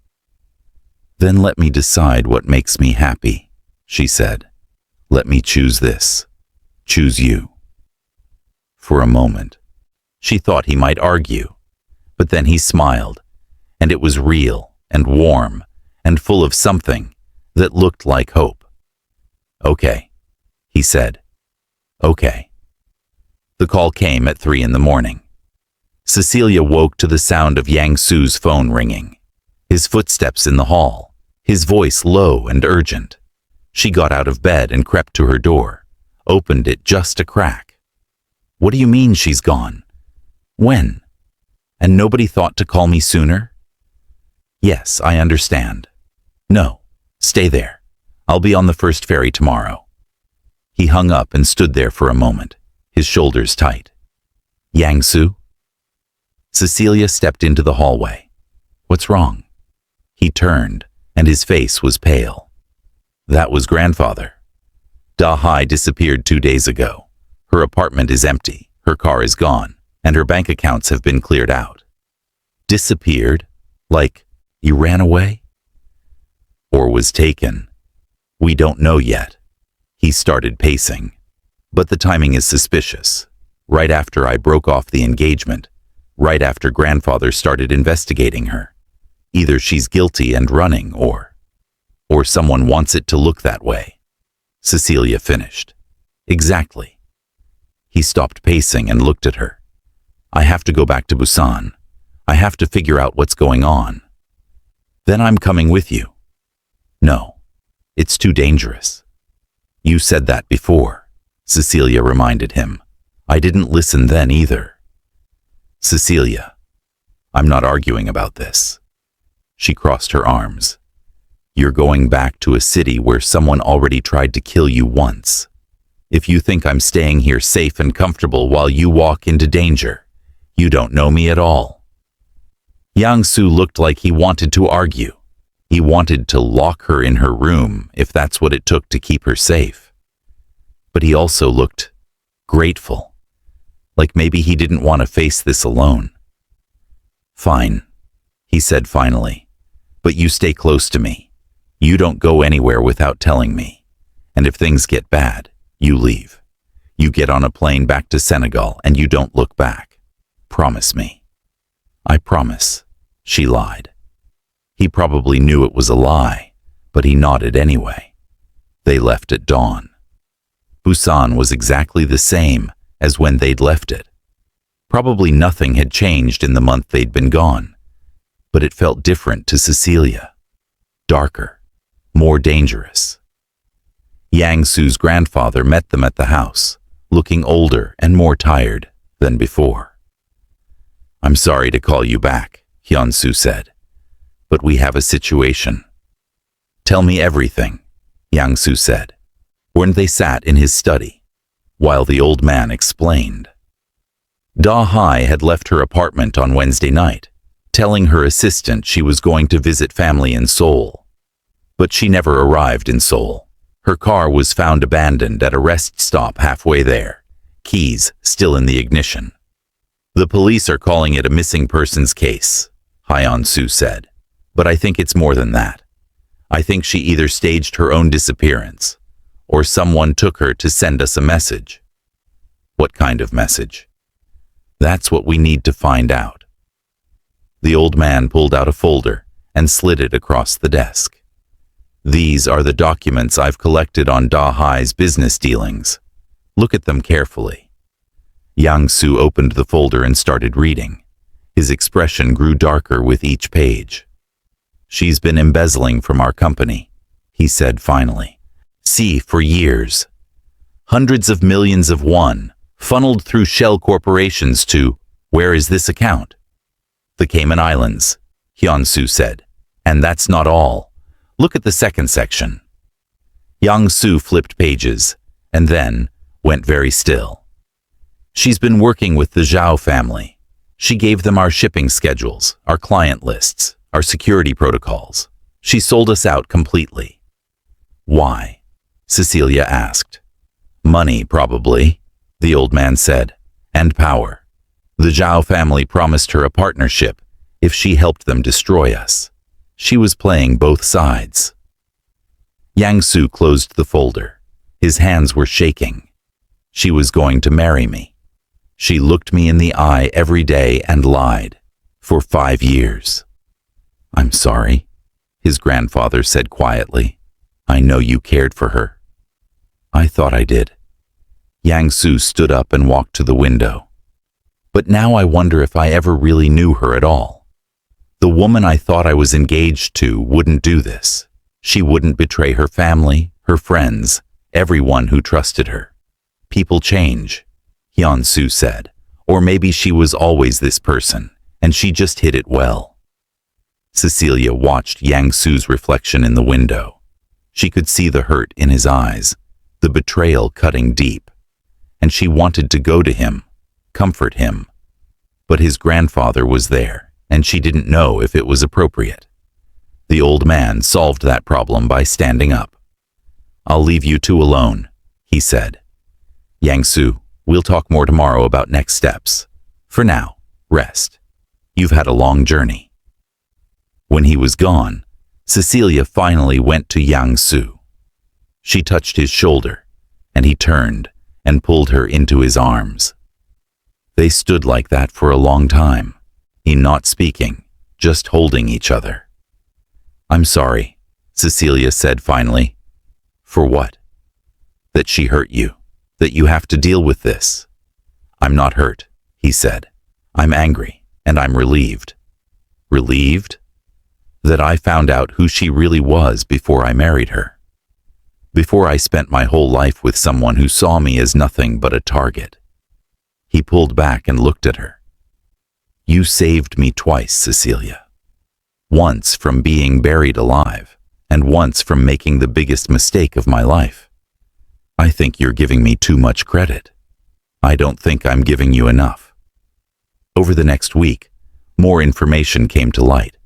Then let me decide what makes me happy, she said. Let me choose this. Choose you. For a moment, she thought he might argue, but then he smiled, and it was real and warm and full of something that looked like hope. Okay, he said. Okay. The call came at 3 a.m. Cecilia woke to the sound of Yang-su's phone ringing. His footsteps in the hall, his voice low and urgent. She got out of bed and crept to her door, opened it just a crack. What do you mean she's gone? When? And nobody thought to call me sooner? Yes, I understand. No, stay there. I'll be on the first ferry tomorrow. He hung up and stood there for a moment, his shoulders tight. Yang-su? Cecilia stepped into the hallway. What's wrong? He turned, and his face was pale. That was grandfather. Da-hai disappeared 2 days ago. Her apartment is empty, her car is gone, and her bank accounts have been cleared out. Disappeared? Like he ran away? Or was taken? We don't know yet. He started pacing. But the timing is suspicious. Right after I broke off the engagement, right after grandfather started investigating her. Either she's guilty and running, or someone wants it to look that way. Cecilia finished. Exactly. He stopped pacing and looked at her. I have to go back to Busan. I have to figure out what's going on. Then I'm coming with you. No, it's too dangerous. You said that before, Cecilia reminded him. I didn't listen then either. Cecilia, I'm not arguing about this. She crossed her arms. You're going back to a city where someone already tried to kill you once. If you think I'm staying here safe and comfortable while you walk into danger, you don't know me at all. Yang-su looked like he wanted to argue. He wanted to lock her in her room if that's what it took to keep her safe. But he also looked grateful, like maybe he didn't want to face this alone. Fine, he said finally, but you stay close to me. You don't go anywhere without telling me. And if things get bad, you leave. You get on a plane back to Senegal and you don't look back. Promise me. I promise, she lied. He probably knew it was a lie, but he nodded anyway. They left at dawn. Busan was exactly the same as when they'd left it. Probably nothing had changed in the month they'd been gone, but it felt different to Cecilia. Darker, more dangerous. Yang Su's grandfather met them at the house, looking older and more tired than before. "I'm sorry to call you back," Hyun Su said, "but we have a situation." "Tell me everything," Yang Su said, when they sat in his study, while the old man explained. Da Hai had left her apartment on Wednesday night, telling her assistant she was going to visit family in Seoul. But she never arrived in Seoul. Her car was found abandoned at a rest stop halfway there, keys still in the ignition. "The police are calling it a missing persons case," Hyun Su said, "but I think it's more than that. I think she either staged her own disappearance, or someone took her to send us a message." "What kind of message?" "That's what we need to find out." The old man pulled out a folder and slid it across the desk. "These are the documents I've collected on Da Hai's business dealings. Look at them carefully." Yang Su opened the folder and started reading. His expression grew darker with each page. "She's been embezzling from our company," he said finally. "See, for years. Hundreds of millions of won, funneled through shell corporations to, where is this account? The Cayman Islands," Hyun Su said. "And that's not all. Look at the second section." Yang Su flipped pages, and then went very still. "She's been working with the Zhao family. She gave them our shipping schedules, our client lists, our security protocols. She sold us out completely." "Why?" Cecilia asked. "Money, probably," the old man said, "and power. The Zhao family promised her a partnership if she helped them destroy us. She was playing both sides." Yang Su closed the folder. His hands were shaking. "She was going to marry me. She looked me in the eye every day and lied. For 5 years. "I'm sorry," his grandfather said quietly. "I know you cared for her." "I thought I did." Yang Su stood up and walked to the window. "But now I wonder if I ever really knew her at all. The woman I thought I was engaged to wouldn't do this. She wouldn't betray her family, her friends, everyone who trusted her. People change," Hyun Su said. "Or maybe she was always this person, and she just hid it well." Cecilia watched Yang Su's reflection in the window. She could see the hurt in his eyes, the betrayal cutting deep, and she wanted to go to him, comfort him. But his grandfather was there, and she didn't know if it was appropriate. The old man solved that problem by standing up. "I'll leave you two alone," he said. "Yang Su, we'll talk more tomorrow about next steps. For now, rest. You've had a long journey." When he was gone, Cecilia finally went to Yang Su. She touched his shoulder, and he turned and pulled her into his arms. They stood like that for a long time, he not speaking, just holding each other. "I'm sorry," Cecilia said finally. "For what?" "That she hurt you, that you have to deal with this." "I'm not hurt," he said. "I'm angry, and I'm relieved." "Relieved?" "That I found out who she really was before I married her. Before I spent my whole life with someone who saw me as nothing but a target." He pulled back and looked at her. "You saved me twice, Cecilia. Once from being buried alive, and once from making the biggest mistake of my life. I think you're giving me too much credit. I don't think I'm giving you enough." Over the next week, more information came to light.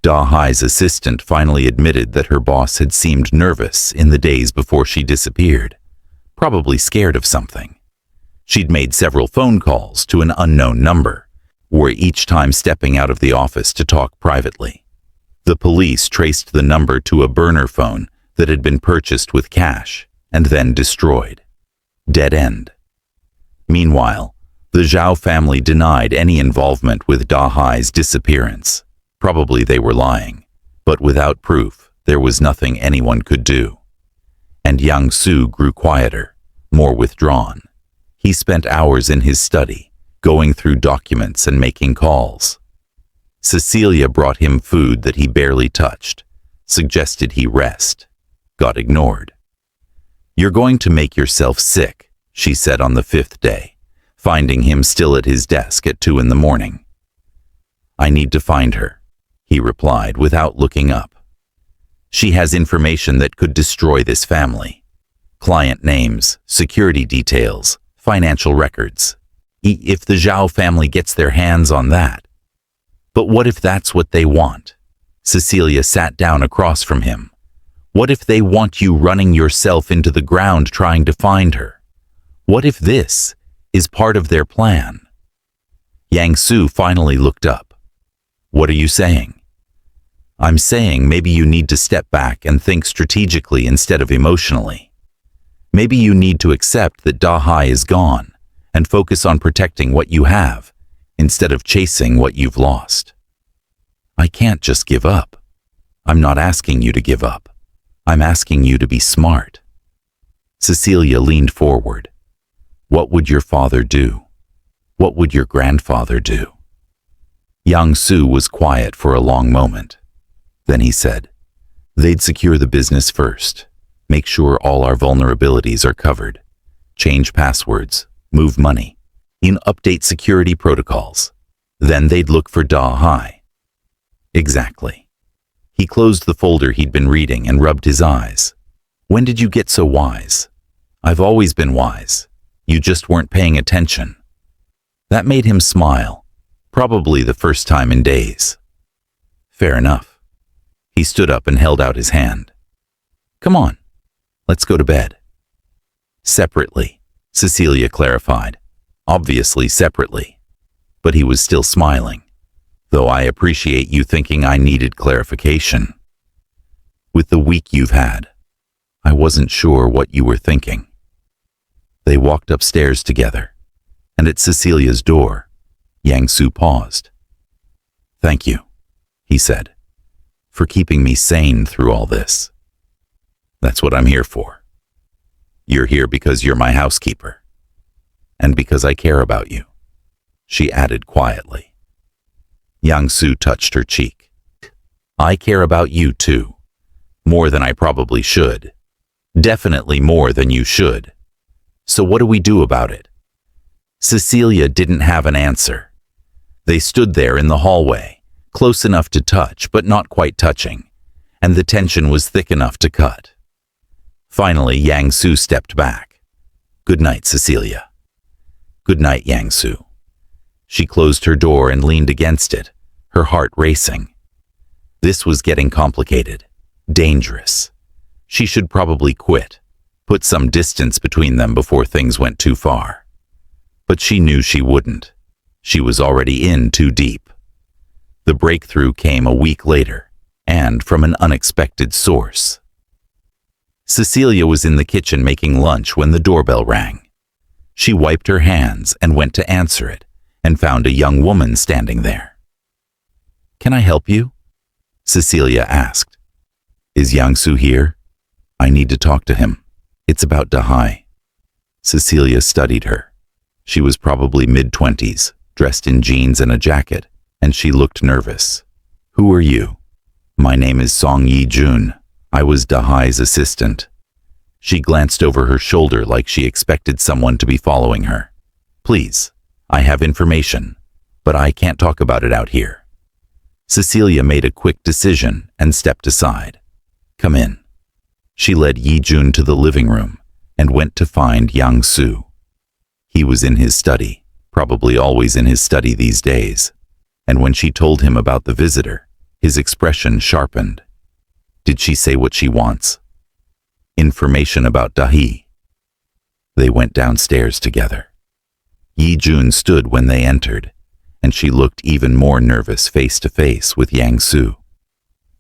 Da Hai's assistant finally admitted that her boss had seemed nervous in the days before she disappeared, probably scared of something. She'd made several phone calls to an unknown number, were each time stepping out of the office to talk privately. The police traced the number to a burner phone that had been purchased with cash and then destroyed. Dead end. Meanwhile, the Zhao family denied any involvement with Da Hai's disappearance. Probably they were lying, but without proof, there was nothing anyone could do. And Yang Su grew quieter, more withdrawn. He spent hours in his study, going through documents and making calls. Cecilia brought him food that he barely touched, suggested he rest, got ignored. "You're going to make yourself sick," she said on the 5th day, finding him still at his desk at 2 in the morning. "I need to find her," he replied without looking up. "She has information that could destroy this family. Client names, security details, financial records. If the Zhao family gets their hands on that." "But what if that's what they want?" Cecilia sat down across from him. "What if they want you running yourself into the ground trying to find her? What if this is part of their plan?" Yang Su finally looked up. "What are you saying?" "I'm saying maybe you need to step back and think strategically instead of emotionally. Maybe you need to accept that Dahai is gone and focus on protecting what you have instead of chasing what you've lost." "I can't just give up." "I'm not asking you to give up. I'm asking you to be smart." Cecilia leaned forward. "What would your father do? What would your grandfather do?" Yang Su was quiet for a long moment. Then he said, "They'd secure the business first, make sure all our vulnerabilities are covered, change passwords, move money, and update security protocols. Then they'd look for Dahai." "Exactly." He closed the folder he'd been reading and rubbed his eyes. "When did you get so wise?" "I've always been wise. You just weren't paying attention." That made him smile, probably the first time in days. "Fair enough." He stood up and held out his hand. "Come on, let's go to bed." "Separately," Cecilia clarified. "Obviously separately." But he was still smiling. "Though I appreciate you thinking I needed clarification. With the week you've had, I wasn't sure what you were thinking." They walked upstairs together, and at Cecilia's door, Yang Su paused. "Thank you," he said, "for keeping me sane through all this. That's what I'm here for. You're here because you're my housekeeper, and because I care about you," she added quietly. Yang Su touched her cheek. "I care about you too, more than I probably should. Definitely more than you should. So what do we do about it?" Cecilia didn't have an answer. They stood there in the hallway, close enough to touch but not quite touching, and the tension was thick enough to cut. Finally, Yang Su stepped back. "Good night, Cecilia." "Good night, Yang Su." She closed her door and leaned against it, her heart racing. This was getting complicated, dangerous. She should probably quit, put some distance between them before things went too far. But she knew she wouldn't. She was already in too deep. The breakthrough came a week later, and from an unexpected source. Cecilia was in the kitchen making lunch when the doorbell rang. She wiped her hands and went to answer it, and found a young woman standing there. "Can I help you?" Cecilia asked. "Is Yang Su here? I need to talk to him. It's about Dahai." Cecilia studied her. She was probably mid-20s, dressed in jeans and a jacket, and she looked nervous. "Who are you?" "My name is Song Yi-jun. I was Dahai's assistant." She glanced over her shoulder like she expected someone to be following her. "Please, I have information, but I can't talk about it out here." Cecilia made a quick decision and stepped aside. "Come in." She led Yi-jun to the living room and went to find Yang Su. He was in his study, probably always in his study these days, and when she told him about the visitor, his expression sharpened. Did she say what she wants? Information about Dahi. They went downstairs together. Yi-jun stood when they entered, and she looked even more nervous face to face with Yang Su.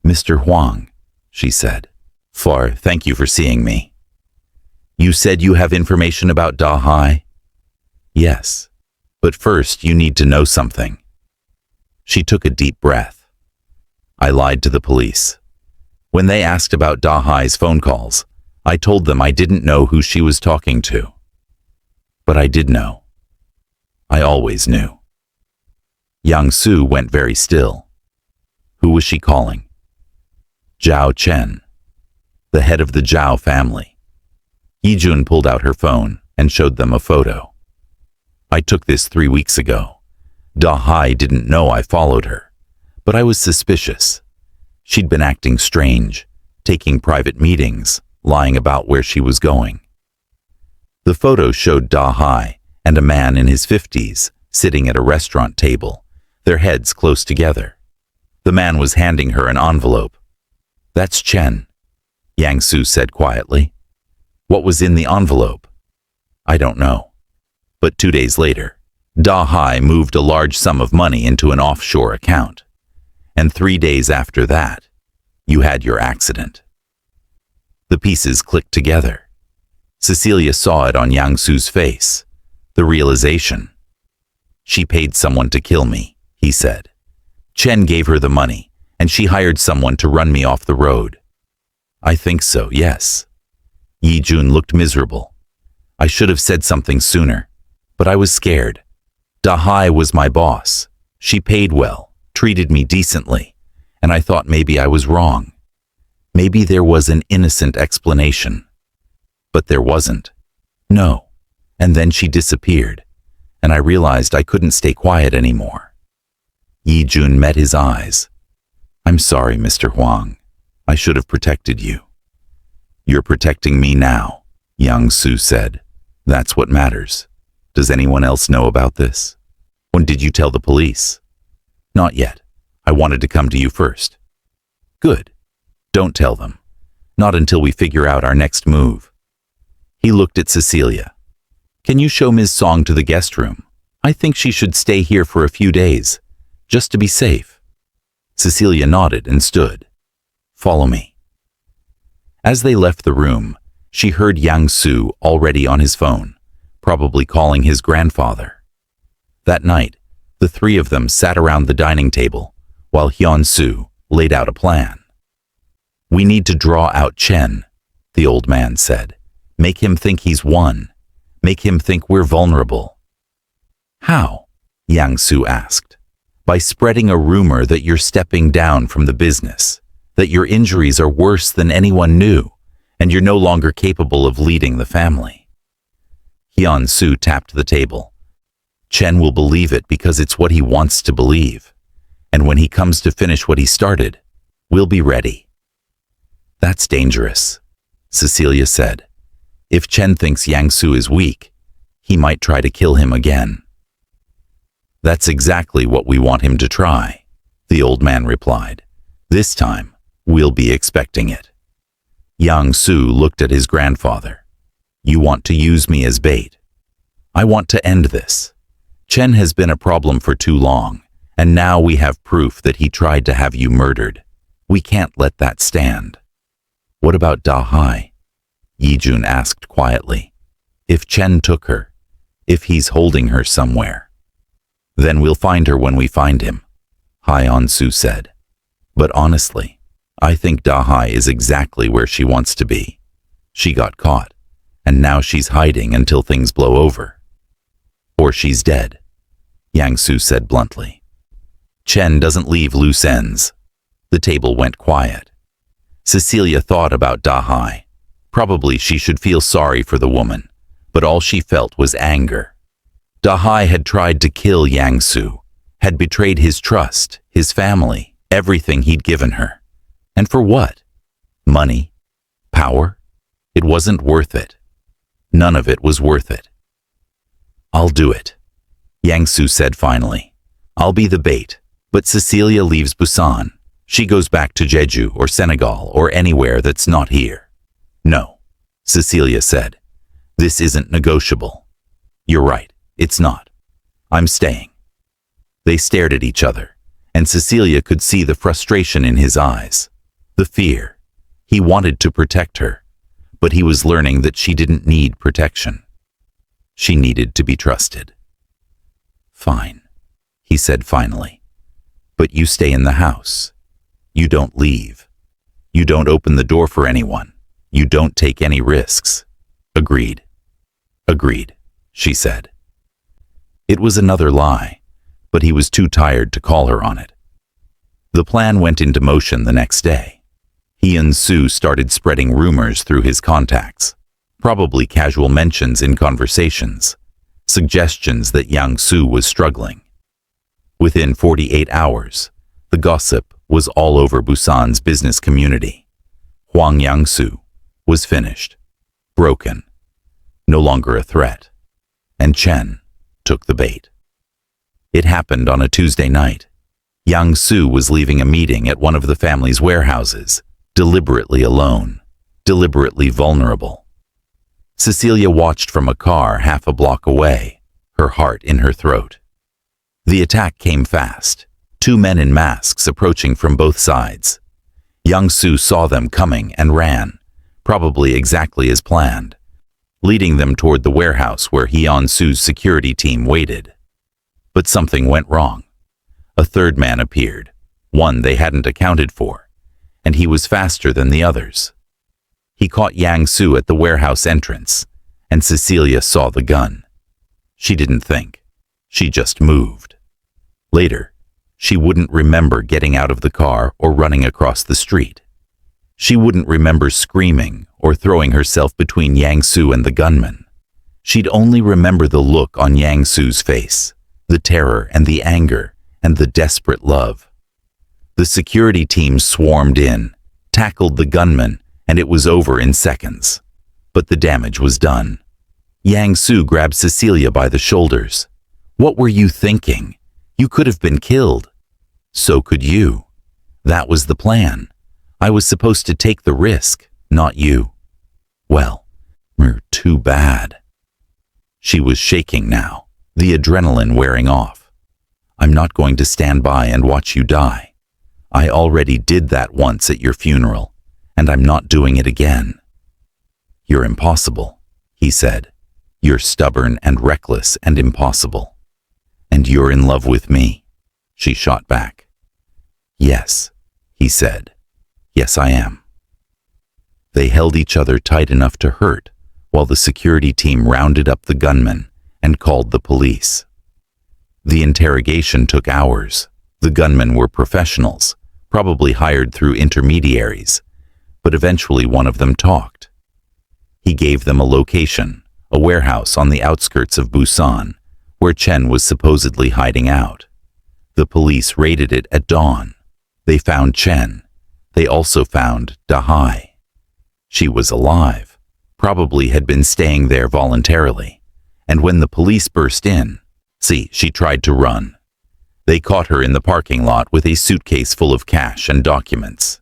"Mr. Huang," she said. Thank you for seeing me." "You said you have information about Dahai?" "Yes, but first you need to know something." She took a deep breath. "I lied to the police. When they asked about Dahai's phone calls, I told them I didn't know who she was talking to." But I did know. I always knew. Yang Su went very still. Who was she calling? Zhao Chen, the head of the Zhao family. Yijun pulled out her phone and showed them a photo. I took this 3 weeks ago. Da Hai didn't know I followed her, but I was suspicious. She'd been acting strange, taking private meetings, lying about where she was going. The photo showed Da Hai and a man in his 50s sitting at a restaurant table, their heads close together. The man was handing her an envelope. That's Chen, Yang Su said quietly. What was in the envelope? I don't know. But 2 days later, Da Hai moved a large sum of money into an offshore account. And 3 days after that, you had your accident. The pieces clicked together. Cecilia saw it on Yang Su's face, the realization. She paid someone to kill me, he said. Chen gave her the money, and she hired someone to run me off the road. I think so, yes. Yijun looked miserable. I should have said something sooner, but I was scared. Da Hai was my boss. She paid well, treated me decently, and I thought maybe I was wrong. Maybe there was an innocent explanation. But there wasn't. No. And then she disappeared, and I realized I couldn't stay quiet anymore. Yijun met his eyes. I'm sorry, Mr. Huang. I should have protected you. You're protecting me now, Yang Su said. That's what matters. Does anyone else know about this? When did you tell the police? Not yet. I wanted to come to you first. Good. Don't tell them. Not until we figure out our next move. He looked at Cecilia. Can you show Ms. Song to the guest room? I think she should stay here for a few days, just to be safe. Cecilia nodded and stood. Follow me. As they left the room, she heard Yang Su already on his phone, probably calling his grandfather. That night, the three of them sat around the dining table, while Hyun Su laid out a plan. We need to draw out Chen, the old man said. Make him think he's won. Make him think we're vulnerable. How? Yang Su asked. By spreading a rumor that you're stepping down from the business, that your injuries are worse than anyone knew, and you're no longer capable of leading the family. Hyun Su tapped the table. Chen will believe it because it's what he wants to believe. And when he comes to finish what he started, we'll be ready. That's dangerous, Cecilia said. If Chen thinks Yang Su is weak, he might try to kill him again. That's exactly what we want him to try, the old man replied. This time, we'll be expecting it. Yang Su looked at his grandfather. You want to use me as bait. I want to end this. Chen has been a problem for too long, and now we have proof that he tried to have you murdered. We can't let that stand. What about Da Hai? Yijun asked quietly. If Chen took her, if he's holding her somewhere, then we'll find her when we find him, Hyun Su said. But honestly, I think Da Hai is exactly where she wants to be. She got caught, and now she's hiding until things blow over. Or she's dead, Yang Su said bluntly. Chen doesn't leave loose ends. The table went quiet. Cecilia thought about Da Hai. Probably she should feel sorry for the woman, but all she felt was anger. Da Hai had tried to kill Yang Su, had betrayed his trust, his family, everything he'd given her. And for what? Money? Power? It wasn't worth it. None of it was worth it. I'll do it, Yang Su said finally. I'll be the bait, but Cecilia leaves Busan. She goes back to Jeju or Senegal or anywhere that's not here. No, Cecilia said. This isn't negotiable. You're right, it's not. I'm staying. They stared at each other, and Cecilia could see the frustration in his eyes, the fear. He wanted to protect her, but he was learning that she didn't need protection. She needed to be trusted. Fine, he said finally. But you stay in the house. You don't leave. You don't open the door for anyone. You don't take any risks. Agreed. Agreed. she said. It was another lie, but he was too tired to call her on it. The plan went into motion the next day. He and Sue started spreading rumors through his contacts, probably casual mentions in conversations, suggestions that Yang Soo was struggling. Within 48 hours, the gossip was all over Busan's business community. Hwang Yang-soo was finished, broken, no longer a threat, and Chen took the bait. It happened on a Tuesday night. Yang Soo was leaving a meeting at one of the family's warehouses, deliberately alone, deliberately vulnerable. Cecilia watched from a car half a block away, her heart in her throat. The attack came fast, 2 men in masks approaching from both sides. Yang Soo saw them coming and ran, probably exactly as planned, leading them toward the warehouse where Hyun Soo's security team waited. But something went wrong. A third man appeared, one they hadn't accounted for, and he was faster than the others. He caught Yang Soo at the warehouse entrance, and Cecilia saw the gun. She didn't think. She just moved. Later, she wouldn't remember getting out of the car or running across the street. She wouldn't remember screaming or throwing herself between Yang Soo and the gunman. She'd only remember the look on Yang Soo's face, the terror and the anger and the desperate love. The security team swarmed in, tackled the gunman, and it was over in seconds. But the damage was done. Yang Soo grabbed Cecilia by the shoulders. "What were you thinking? You could have been killed." "So could you. That was the plan. I was supposed to take the risk, not you." "Well, too bad." She was shaking now, the adrenaline wearing off. "I'm not going to stand by and watch you die. I already did that once at your funeral, and I'm not doing it again." "You're impossible," he said. "You're stubborn and reckless and impossible. And you're in love with me," she shot back. "Yes," he said. "Yes, I am." They held each other tight enough to hurt while the security team rounded up the gunman and called the police. The interrogation took hours. The gunmen were professionals, probably hired through intermediaries, but eventually one of them talked. He gave them a location, a warehouse on the outskirts of Busan, where Chen was supposedly hiding out. The police raided it at dawn. They found Chen. They also found Dahai. She was alive, probably had been staying there voluntarily, and when the police burst in, she tried to run. They caught her in the parking lot with a suitcase full of cash and documents.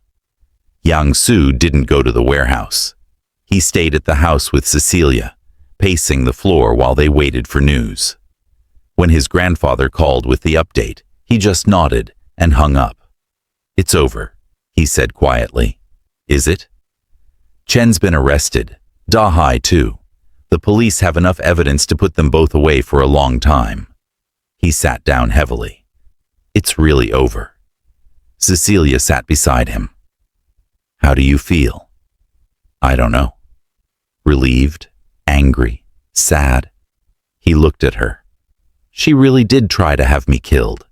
Yang Soo didn't go to the warehouse. He stayed at the house with Cecilia, pacing the floor while they waited for news. When his grandfather called with the update, he just nodded and hung up. "It's over," he said quietly. "Is it?" "Chen's been arrested. Dahai too. The police have enough evidence to put them both away for a long time." He sat down heavily. "It's really over." Cecilia sat beside him. "How do you feel?" "I don't know." Relieved, angry, sad. He looked at her. "She really did try to have me killed.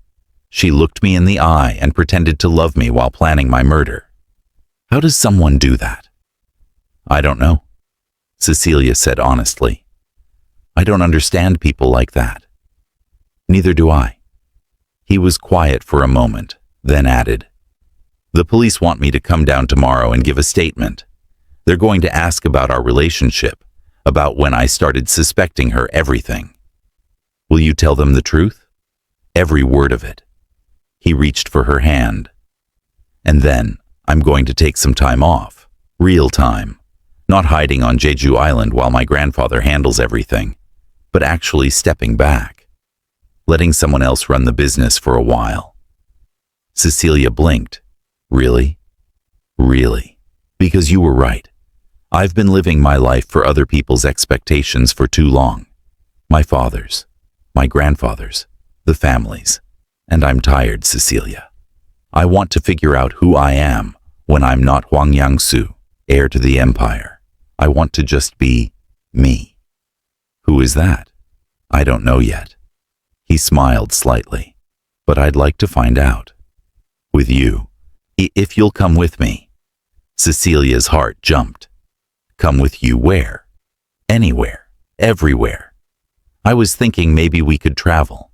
She looked me in the eye and pretended to love me while planning my murder. How does someone do that?" "I don't know," Cecilia said honestly. "I don't understand people like that." "Neither do I." He was quiet for a moment, then added, "The police want me to come down tomorrow and give a statement. They're going to ask about our relationship, about when I started suspecting her, everything. Will you tell them the truth? Every word of it." He reached for her hand. "And then I'm going to take some time off, real time, not hiding on Jeju Island while my grandfather handles everything, but actually stepping back, letting someone else run the business for a while." Cecilia blinked. "Really? Really? Because you were right. I've been living my life for other people's expectations for too long. My father's, my grandfather's, the family's. And I'm tired, Cecilia. I want to figure out who I am when I'm not Hwang Yang-soo, heir to the empire. I want to just be me." "Who is that?" I don't know yet. He smiled slightly. But I'd like to find out. With you. If you'll come with me. Cecilia's heart jumped. Come with you where? Anywhere. Everywhere. I was thinking maybe we could travel.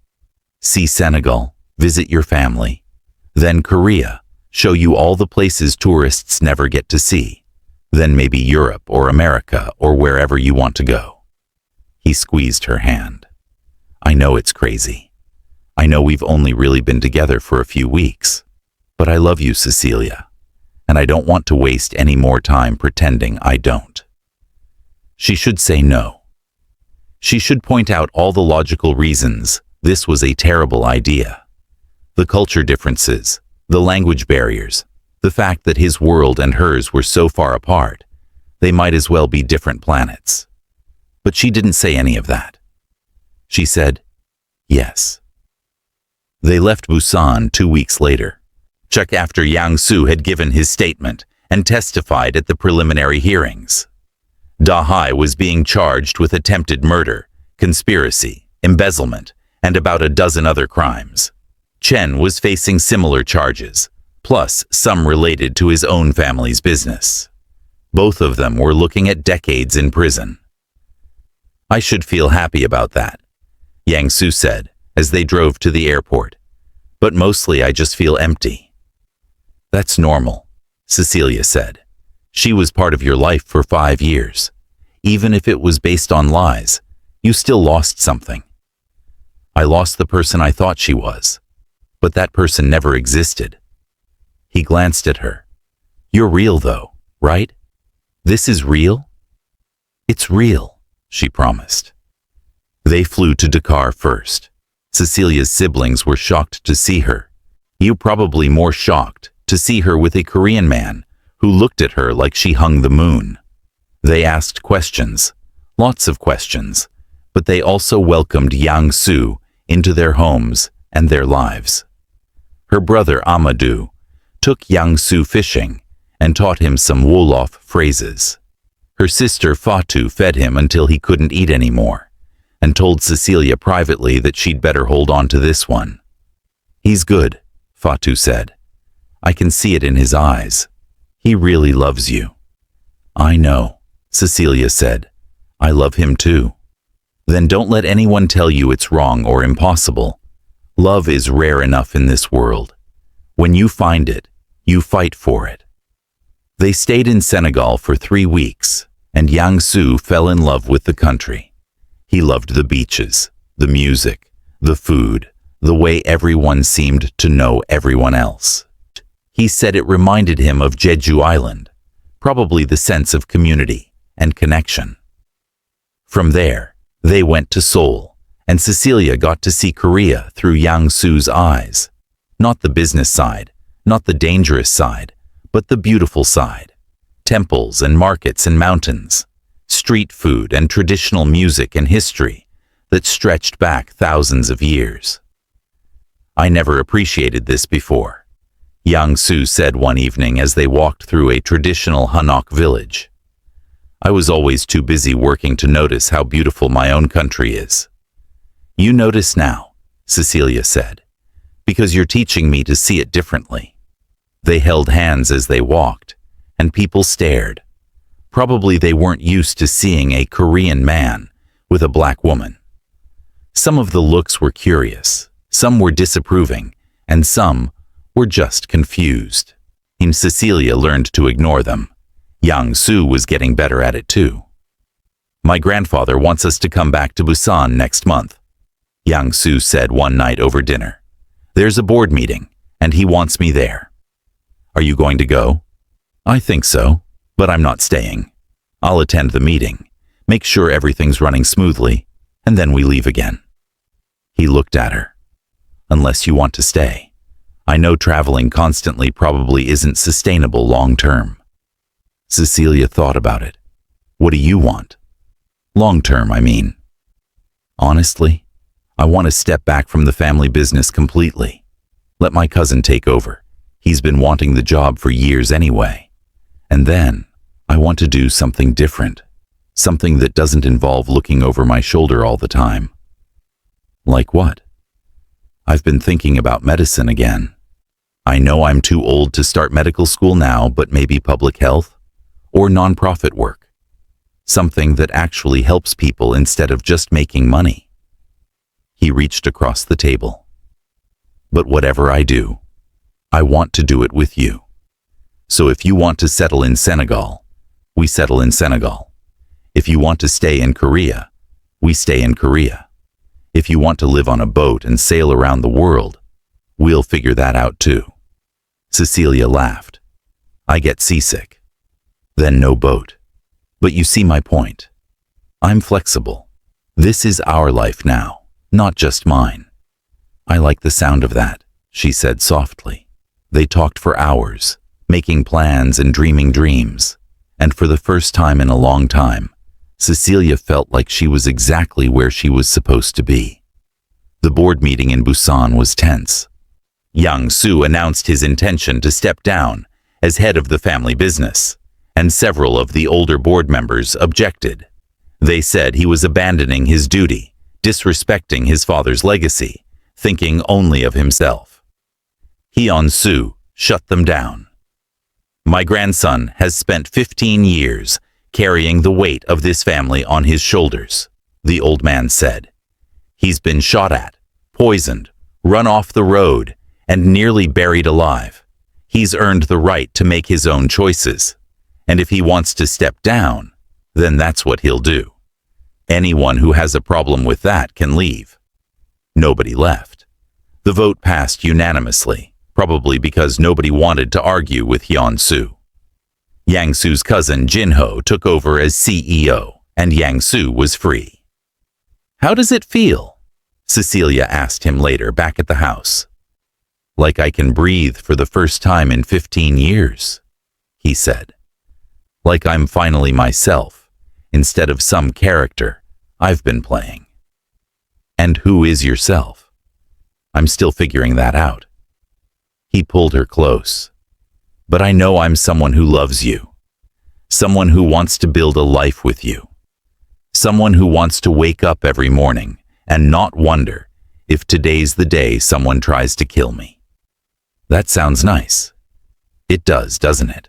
See Senegal, visit your family. Then Korea, show you all the places tourists never get to see. Then maybe Europe or America or wherever you want to go. He squeezed her hand. I know it's crazy. I know we've only really been together for a few weeks. But I love you, Cecilia. And I don't want to waste any more time pretending I don't. She should say no. She should point out all the logical reasons this was a terrible idea. The culture differences, the language barriers, the fact that his world and hers were so far apart, they might as well be different planets. But she didn't say any of that. She said, yes. They left Busan 2 weeks later, just after Yang Su had given his statement and testified at the preliminary hearings. Da-hai was being charged with attempted murder, conspiracy, embezzlement, and about a dozen other crimes. Chen was facing similar charges, plus some related to his own family's business. Both of them were looking at decades in prison. I should feel happy about that, Yang Su said as they drove to the airport. But mostly I just feel empty. That's normal, Cecilia said. She was part of your life for 5 years. Even if it was based on lies, you still lost something. I lost the person I thought she was, but that person never existed. He glanced at her. You're real though, right? This is real? It's real, she promised. They flew to Dakar first. Cecilia's siblings were shocked to see her. You probably more shocked to see her with a Korean man who looked at her like she hung the moon. They asked questions, lots of questions, but they also welcomed Yang Su into their homes and their lives. Her brother Amadou took Yang Su fishing and taught him some Wolof phrases. Her sister Fatu fed him until he couldn't eat anymore and told Cecilia privately that she'd better hold on to this one. He's good, Fatu said. I can see it in his eyes. He really loves you. I know, Cecilia said. I love him too. Then don't let anyone tell you it's wrong or impossible. Love is rare enough in this world. When you find it, you fight for it. They stayed in Senegal for 3 weeks, and Yang Su fell in love with the country. He loved the beaches, the music, the food, the way everyone seemed to know everyone else. He said it reminded him of Jeju Island, probably the sense of community and connection. From there, they went to Seoul, and Cecilia got to see Korea through Yang Su's eyes. Not the business side, not the dangerous side, but the beautiful side. Temples and markets and mountains, street food and traditional music and history that stretched back thousands of years. I never appreciated this before, Yang Su said one evening as they walked through a traditional Hanok village. I was always too busy working to notice how beautiful my own country is. You notice now, Cecilia said, because you're teaching me to see it differently. They held hands as they walked, and people stared. Probably they weren't used to seeing a Korean man with a black woman. Some of the looks were curious, some were disapproving, and some were just confused. Cecilia learned to ignore them. Yang Su was getting better at it too. My grandfather wants us to come back to Busan next month, Yang Su said one night over dinner. There's a board meeting, and he wants me there. Are you going to go? I think so, but I'm not staying. I'll attend the meeting, make sure everything's running smoothly, and then we leave again. He looked at her. Unless you want to stay. I know traveling constantly probably isn't sustainable long term. Cecilia thought about it. What do you want? Long term, I mean. Honestly, I want to step back from the family business completely. Let my cousin take over. He's been wanting the job for years anyway. And then, I want to do something different. Something that doesn't involve looking over my shoulder all the time. Like what? I've been thinking about medicine again. I know I'm too old to start medical school now, but maybe public health or nonprofit work. Something that actually helps people instead of just making money. He reached across the table. But whatever I do, I want to do it with you. So if you want to settle in Senegal, we settle in Senegal. If you want to stay in Korea, we stay in Korea. If you want to live on a boat and sail around the world, we'll figure that out too. Cecilia laughed. I get seasick. Then no boat. But you see my point. I'm flexible. This is our life now, not just mine. I like the sound of that, she said softly. They talked for hours, making plans and dreaming dreams. And for the first time in a long time, Cecilia felt like she was exactly where she was supposed to be. The board meeting in Busan was tense. Yang Su announced his intention to step down as head of the family business, and several of the older board members objected. They said he was abandoning his duty, disrespecting his father's legacy, thinking only of himself. Hyun Su shut them down. My grandson has spent 15 years carrying the weight of this family on his shoulders, the old man said. He's been shot at, poisoned, run off the road, and nearly buried alive. He's earned the right to make his own choices. And if he wants to step down, then that's what he'll do. Anyone who has a problem with that can leave. Nobody left. The vote passed unanimously, probably because nobody wanted to argue with Hyun Su. Yang Su's cousin Jinho took over as CEO, and Yang Su was free. How does it feel? Cecilia asked him later back at the house. Like I can breathe for the first time in 15 years, he said. Like I'm finally myself, instead of some character I've been playing. And who is yourself? I'm still figuring that out. He pulled her close. But I know I'm someone who loves you. Someone who wants to build a life with you. Someone who wants to wake up every morning and not wonder if today's the day someone tries to kill me. That sounds nice. It does, doesn't it?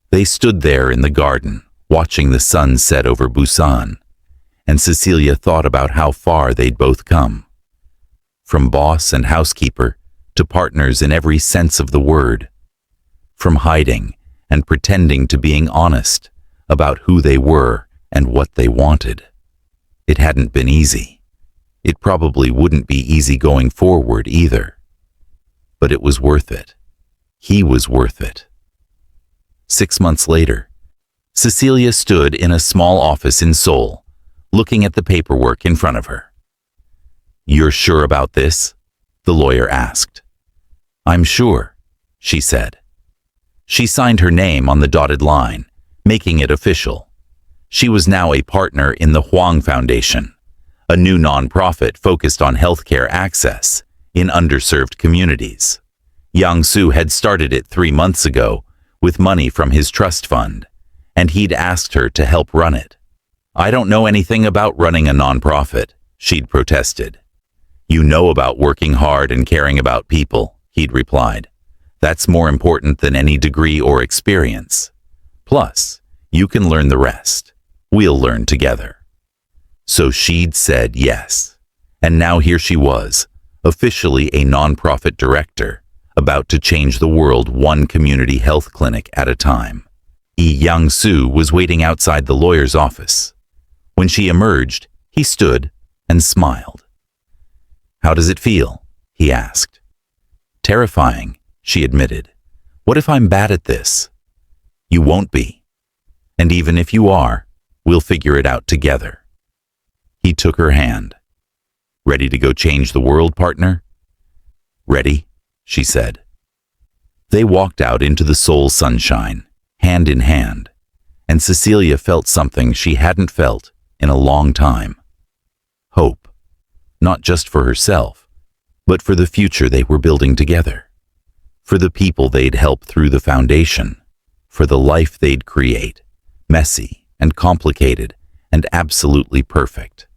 They stood there in the garden, watching the sun set over Busan, and Cecilia thought about how far they'd both come. From boss and housekeeper to partners in every sense of the word. From hiding and pretending to being honest about who they were and what they wanted. It hadn't been easy. It probably wouldn't be easy going forward either. But it was worth it. He was worth it. 6 months later, Cecilia stood in a small office in Seoul, looking at the paperwork in front of her. You're sure about this? The lawyer asked. I'm sure, she said. She signed her name on the dotted line, making it official. She was now a partner in the Hwang Foundation, a new nonprofit focused on healthcare access in underserved communities. Yang Su had started it 3 months ago with money from his trust fund, and he'd asked her to help run it. I don't know anything about running a nonprofit, she'd protested. You know about working hard and caring about people, he'd replied. That's more important than any degree or experience. Plus, you can learn the rest. We'll learn together. So she'd said yes. And now here she was, officially a nonprofit director, about to change the world one community health clinic at a time. Yang Su was waiting outside the lawyer's office. When she emerged, he stood and smiled. How does it feel? He asked. Terrifying, she admitted. What if I'm bad at this? You won't be. And even if you are, we'll figure it out together. He took her hand. Ready to go change the world, partner? Ready, she said. They walked out into the Seoul sunshine, hand in hand, and Cecilia felt something she hadn't felt in a long time. Hope, not just for herself, but for the future they were building together. For the people they'd help through the foundation, for the life they'd create, messy and complicated and absolutely perfect.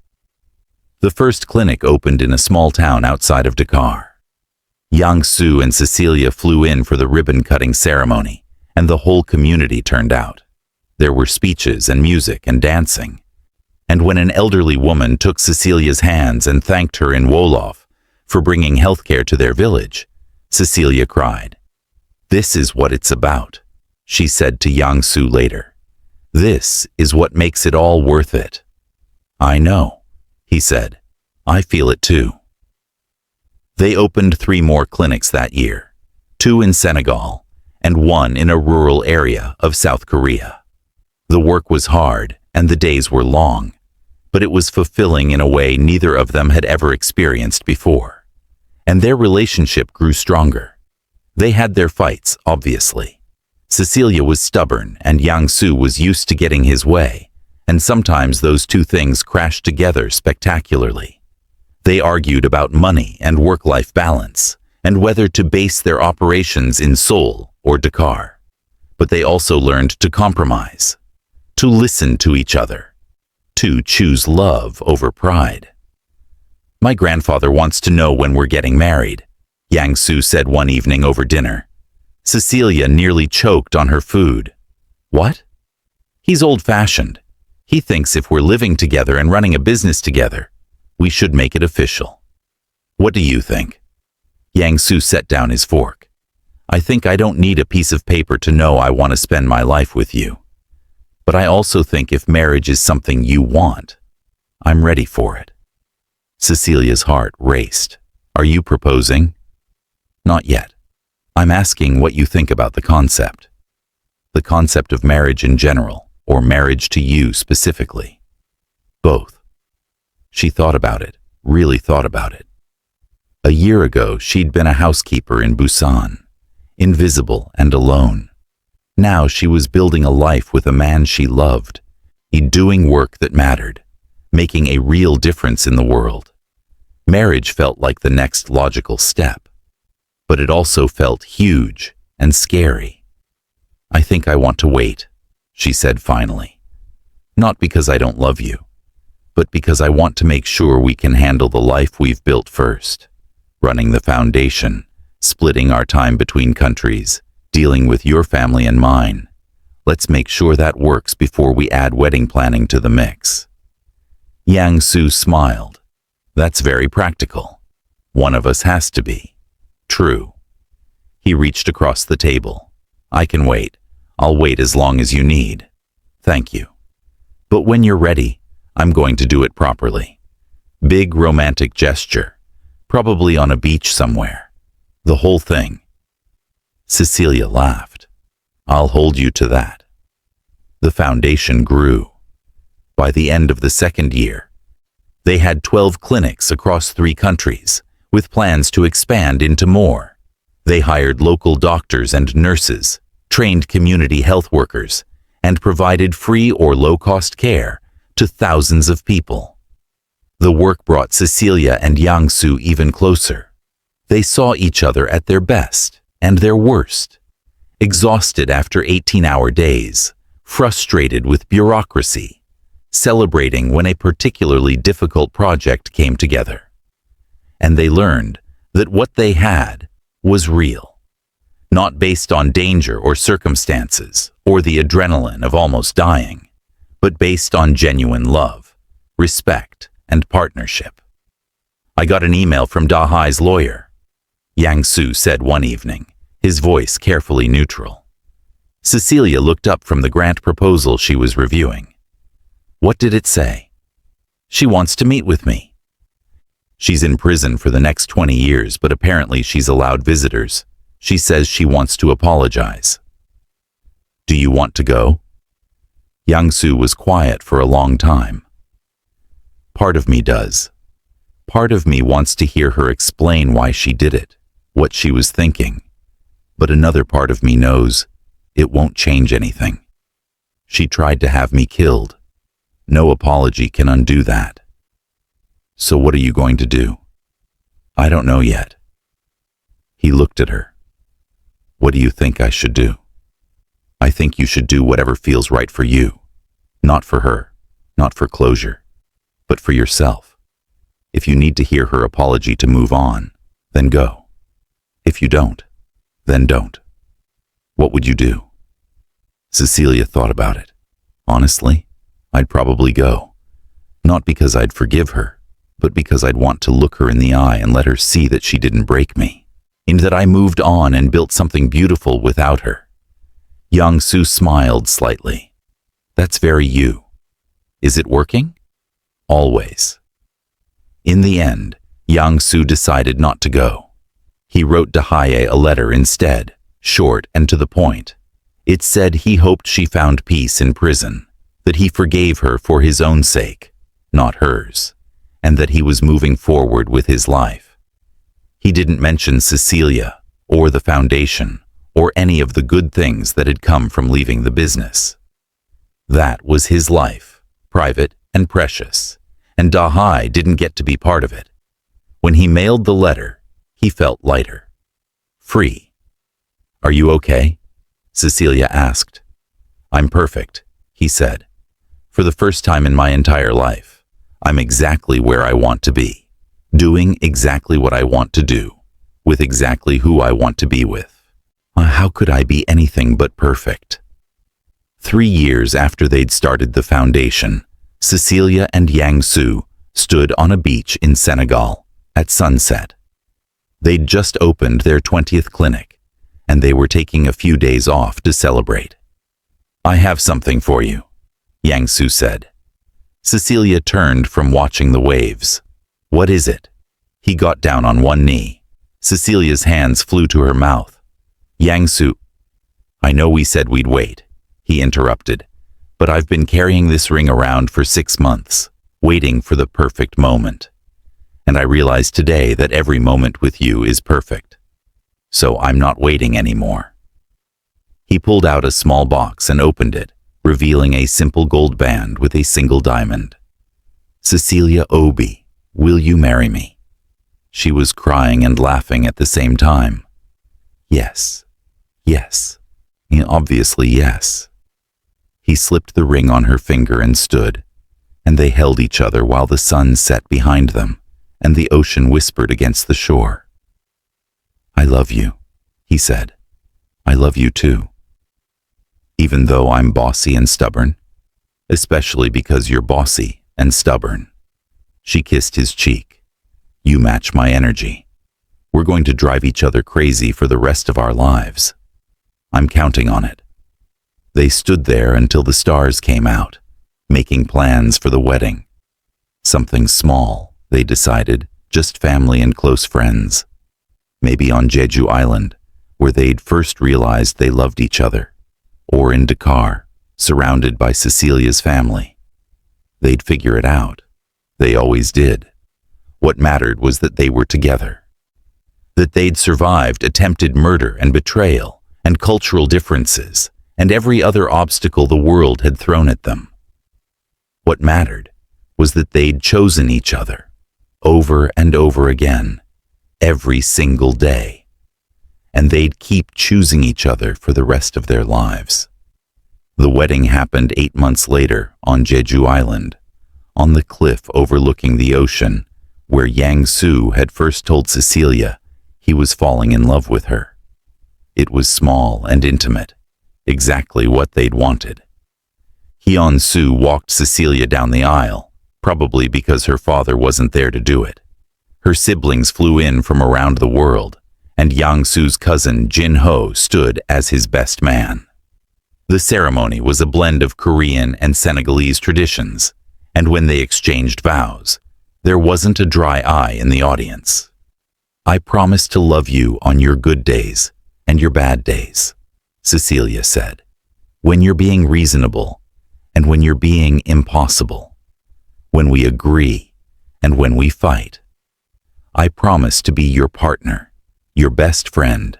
The first clinic opened in a small town outside of Dakar. Yang Su and Cecilia flew in for the ribbon-cutting ceremony, and the whole community turned out. There were speeches and music and dancing. And when an elderly woman took Cecilia's hands and thanked her in Wolof for bringing healthcare to their village, Cecilia cried. "This is what it's about," she said to Yang Su later. "This is what makes it all worth it." "I know," he said. "I feel it too." They opened 3 more clinics that year, 2 in Senegal and 1 in a rural area of South Korea. The work was hard and the days were long, but it was fulfilling in a way neither of them had ever experienced before. And their relationship grew stronger. They had their fights, obviously. Cecilia was stubborn and Yang Su was used to getting his way, and sometimes those 2 things crashed together spectacularly. They argued about money and work-life balance, and whether to base their operations in Seoul or Dakar. But they also learned to compromise, to listen to each other, to choose love over pride. "My grandfather wants to know when we're getting married," Yang Su said one evening over dinner. Cecilia nearly choked on her food. "What?" "He's old-fashioned. He thinks if we're living together and running a business together, we should make it official." "What do you think?" Yang Su set down his fork. "I think I don't need a piece of paper to know I want to spend my life with you. But I also think if marriage is something you want, I'm ready for it." Cecilia's heart raced. "Are you proposing?" "Not yet. I'm asking what you think about the concept. The concept of marriage in general, or marriage to you specifically." "Both." She thought about it, really thought about it. A year ago, she'd been a housekeeper in Busan, invisible and alone. Now she was building a life with a man she loved, doing work that mattered, making a real difference in the world. Marriage felt like the next logical step, but it also felt huge and scary. "I think I want to wait," she said finally. "Not because I don't love you, but because I want to make sure we can handle the life we've built first. Running the foundation, splitting our time between countries, dealing with your family and mine. Let's make sure that works before we add wedding planning to the mix." Yang Su smiled. "That's very practical. One of us has to be." "True." He reached across the table. "I can wait. I'll wait as long as you need." "Thank you. But when you're ready, I'm going to do it properly. Big romantic gesture, probably on a beach somewhere. The whole thing." Cecilia laughed. "I'll hold you to that." The foundation grew. By the end of the second year, they had 12 clinics across 3 countries, with plans to expand into more. They hired local doctors and nurses, trained community health workers, and provided free or low-cost care to thousands of people. The work brought Cecilia and Yang Su even closer. They saw each other at their best and their worst, exhausted after 18-hour days, frustrated with bureaucracy, celebrating when a particularly difficult project came together. And they learned that what they had was real, not based on danger or circumstances or the adrenaline of almost dying, but based on genuine love, respect, and partnership. "I got an email from Dahai's lawyer," Yang Su said one evening, his voice carefully neutral. Cecilia looked up from the grant proposal she was reviewing. "What did it say?" "She wants to meet with me. She's in prison for the next 20 years, but apparently she's allowed visitors. She says she wants to apologize." "Do you want to go?" Yang Su was quiet for a long time. "Part of me does. Part of me wants to hear her explain why she did it, what she was thinking. But another part of me knows it won't change anything. She tried to have me killed. No apology can undo that. So what are you going to do?" "I don't know yet." He looked at her. "What do you think I should do?" "I think you should do whatever feels right for you. Not for her, not for closure, but for yourself. If you need to hear her apology to move on, then go. If you don't, then don't. What would you do? Cecilia thought about it. Honestly, I'd probably go. Not because I'd forgive her, but because I'd want to look her in the eye and let her see that she didn't break me, and that I moved on and built something beautiful without her. Yang-soo smiled slightly. That's very you. Is it working? Always. In the end, Yang-soo decided not to go. He wrote Dahaye a letter instead, short and to the point. It said he hoped she found peace in prison, that he forgave her for his own sake, not hers, and that he was moving forward with his life. He didn't mention Cecilia, or the foundation, or any of the good things that had come from leaving the business. That was his life, private and precious, and Dahaye didn't get to be part of it. When he mailed the letter, he felt lighter. Free. Are you okay? Cecilia asked. I'm perfect, he said. For the first time in my entire life, I'm exactly where I want to be, doing exactly what I want to do, with exactly who I want to be with. How could I be anything but perfect? 3 years after they'd started the foundation, Cecilia and Yang-soo stood on a beach in Senegal at sunset. They'd just opened their 20th clinic, and they were taking a few days off to celebrate. I have something for you, Yang-soo said. Cecilia turned from watching the waves. What is it? He got down on one knee. Cecilia's hands flew to her mouth. Yang-soo, I know we said we'd wait, he interrupted, but I've been carrying this ring around for 6 months, waiting for the perfect moment. And I realize today that every moment with you is perfect. So I'm not waiting anymore. He pulled out a small box and opened it, revealing a simple gold band with a single diamond. Cecilia Obi, will you marry me? She was crying and laughing at the same time. Yes, yes, obviously yes. He slipped the ring on her finger and stood, and they held each other while the sun set behind them and the ocean whispered against the shore. I love you, he said. I love you too. Even though I'm bossy and stubborn, especially because you're bossy and stubborn. She kissed his cheek. You match my energy. We're going to drive each other crazy for the rest of our lives. I'm counting on it. They stood there until the stars came out, making plans for the wedding. Something small, they decided, just family and close friends. Maybe on Jeju Island, where they'd first realized they loved each other, or in Dakar, surrounded by Cecilia's family. They'd figure it out. They always did. What mattered was that they were together. That they'd survived attempted murder and betrayal and cultural differences and every other obstacle the world had thrown at them. What mattered was that they'd chosen each other, over and over again, every single day. And they'd keep choosing each other for the rest of their lives. The wedding happened 8 months later on Jeju Island, on the cliff overlooking the ocean, where Yang-soo had first told Cecilia he was falling in love with her. It was small and intimate, exactly what they'd wanted. Hyun-soo walked Cecilia down the aisle, probably because her father wasn't there to do it. Her siblings flew in from around the world, and Yang-soo's cousin Jin-ho stood as his best man. The ceremony was a blend of Korean and Senegalese traditions, and when they exchanged vows, there wasn't a dry eye in the audience. I promise to love you on your good days and your bad days, Cecilia said, when you're being reasonable and when you're being impossible, when we agree and when we fight. I promise to be your partner, your best friend,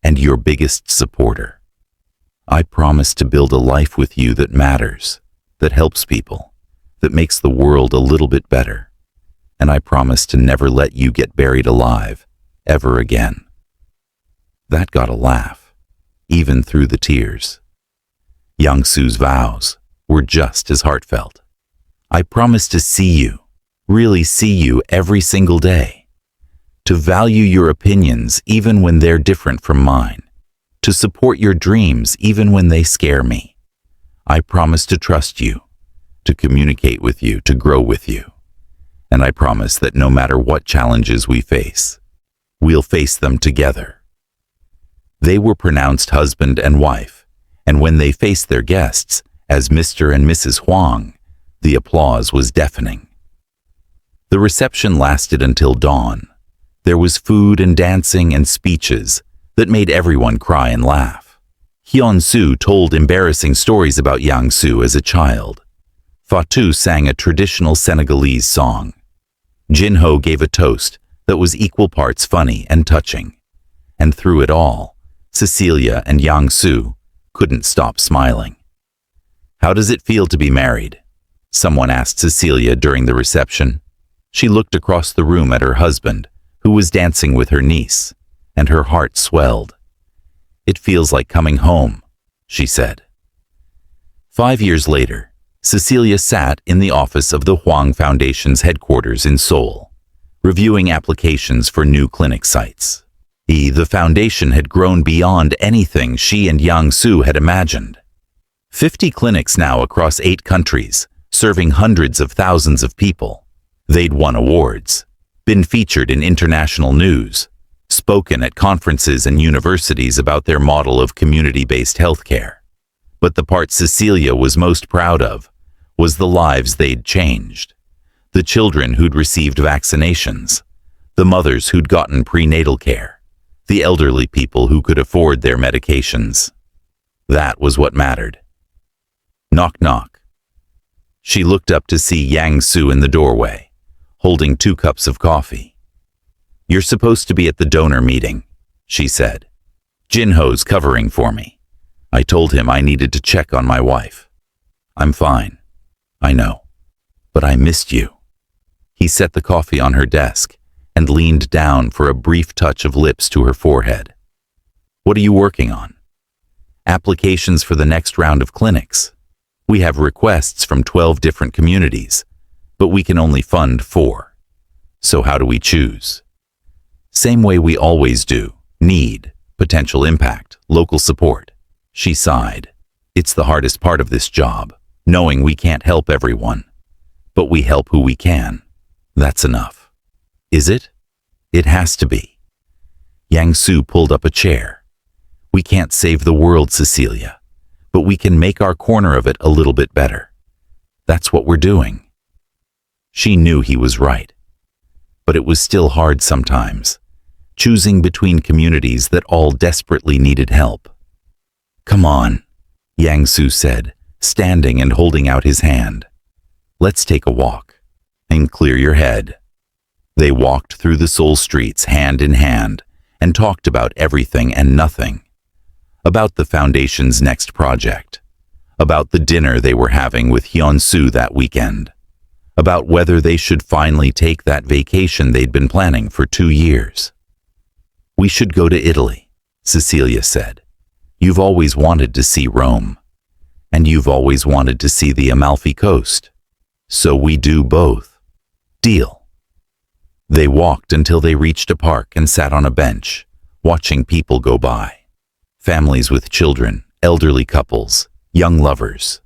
and your biggest supporter. I promise to build a life with you that matters, that helps people, that makes the world a little bit better. And I promise to never let you get buried alive, ever again. That got a laugh, even through the tears. Yang-soo's vows were just as heartfelt. I promise to see you, really see you every single day, to value your opinions even when they're different from mine, to support your dreams even when they scare me. I promise to trust you, to communicate with you, to grow with you. And I promise that no matter what challenges we face, we'll face them together. They were pronounced husband and wife, and when they faced their guests as Mr. and Mrs. Huang, the applause was deafening. The reception lasted until dawn. There was food and dancing and speeches that made everyone cry and laugh. Hyun-soo told embarrassing stories about Yang-soo as a child. Fatou sang a traditional Senegalese song. Jin-ho gave a toast that was equal parts funny and touching. And through it all, Cecilia and Yang-soo couldn't stop smiling. "How does it feel to be married?" someone asked Cecilia during the reception. She looked across the room at her husband, who was dancing with her niece, and her heart swelled. "It feels like coming home," she said. 5 years later, Cecilia sat in the office of the Huang Foundation's headquarters in Seoul, reviewing applications for new clinic sites. The foundation had grown beyond anything she and Yang-soo had imagined. 50 clinics now across 8 countries, serving hundreds of thousands of people. They'd won awards, been featured in international news, spoken at conferences and universities about their model of community-based healthcare. But the part Cecilia was most proud of was the lives they'd changed. The children who'd received vaccinations, the mothers who'd gotten prenatal care, the elderly people who could afford their medications. That was what mattered. Knock, knock. She looked up to see Yang-soo in the doorway, holding 2 cups of coffee. "You're supposed to be at the donor meeting," she said. "Jin-ho's covering for me. I told him I needed to check on my wife." "I'm fine. I know. But I missed you." He set the coffee on her desk and leaned down for a brief touch of lips to her forehead. "What are you working on?" "Applications for the next round of clinics. We have requests from 12 different communities, but we can only fund 4. So how do we choose?" "Same way we always do. Need, potential impact, local support." She sighed. "It's the hardest part of this job, knowing we can't help everyone. But we help who we can. That's enough." "Is it?" "It has to be." Yang-soo pulled up a chair. "We can't save the world, Cecilia, but we can make our corner of it a little bit better. That's what we're doing." She knew he was right. But it was still hard sometimes, choosing between communities that all desperately needed help. "Come on," Yang-soo said, standing and holding out his hand. "Let's take a walk and clear your head." They walked through the Seoul streets hand in hand and talked about everything and nothing. About the foundation's next project. About the dinner they were having with Hyun-soo that weekend. About whether they should finally take that vacation they'd been planning for 2 years. "We should go to Italy," Cecilia said. "You've always wanted to see Rome. And you've always wanted to see the Amalfi Coast. So we do both. Deal." They walked until they reached a park and sat on a bench, watching people go by. Families with children, elderly couples, young lovers.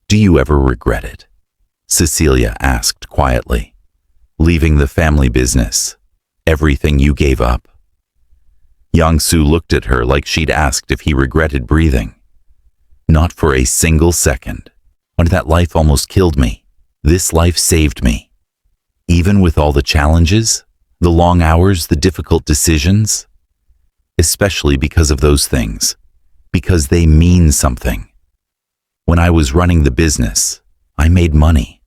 "Do you ever regret it?" Cecilia asked quietly. "Leaving the family business, everything you gave up?" Yang-soo looked at her like she'd asked if he regretted breathing. "Not for a single second. When that life almost killed me, this life saved me. Even with all the challenges, the long hours, the difficult decisions. Especially because of those things, because they mean something. When I was running the business, I made money.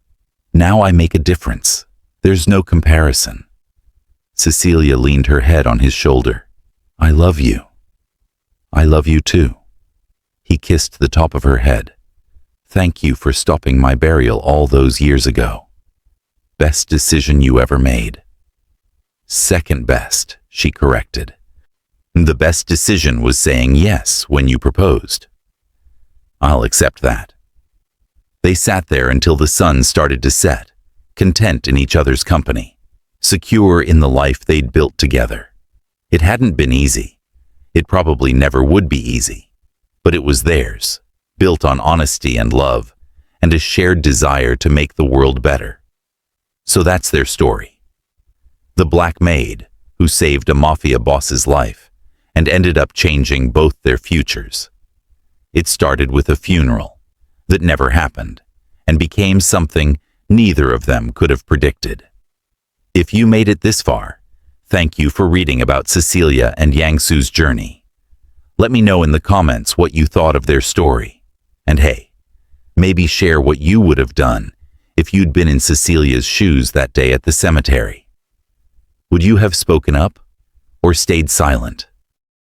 Now I make a difference. There's no comparison." Cecilia leaned her head on his shoulder. "I love you." "I love you too." He kissed the top of her head. "Thank you for stopping my burial all those years ago. Best decision you ever made." "Second best," she corrected. "The best decision was saying yes when you proposed." "I'll accept that." They sat there until the sun started to set, content in each other's company, secure in the life they'd built together. It hadn't been easy. It probably never would be easy. But it was theirs, built on honesty and love, and a shared desire to make the world better. So that's their story. The Black Maid, who saved a mafia boss's life and ended up changing both their futures. It started with a funeral that never happened and became something neither of them could have predicted. If you made it this far, thank you for reading about Cecilia and Yangsu's journey. Let me know in the comments what you thought of their story. And hey, maybe share what you would have done if you'd been in Cecilia's shoes that day at the cemetery. Would you have spoken up or stayed silent?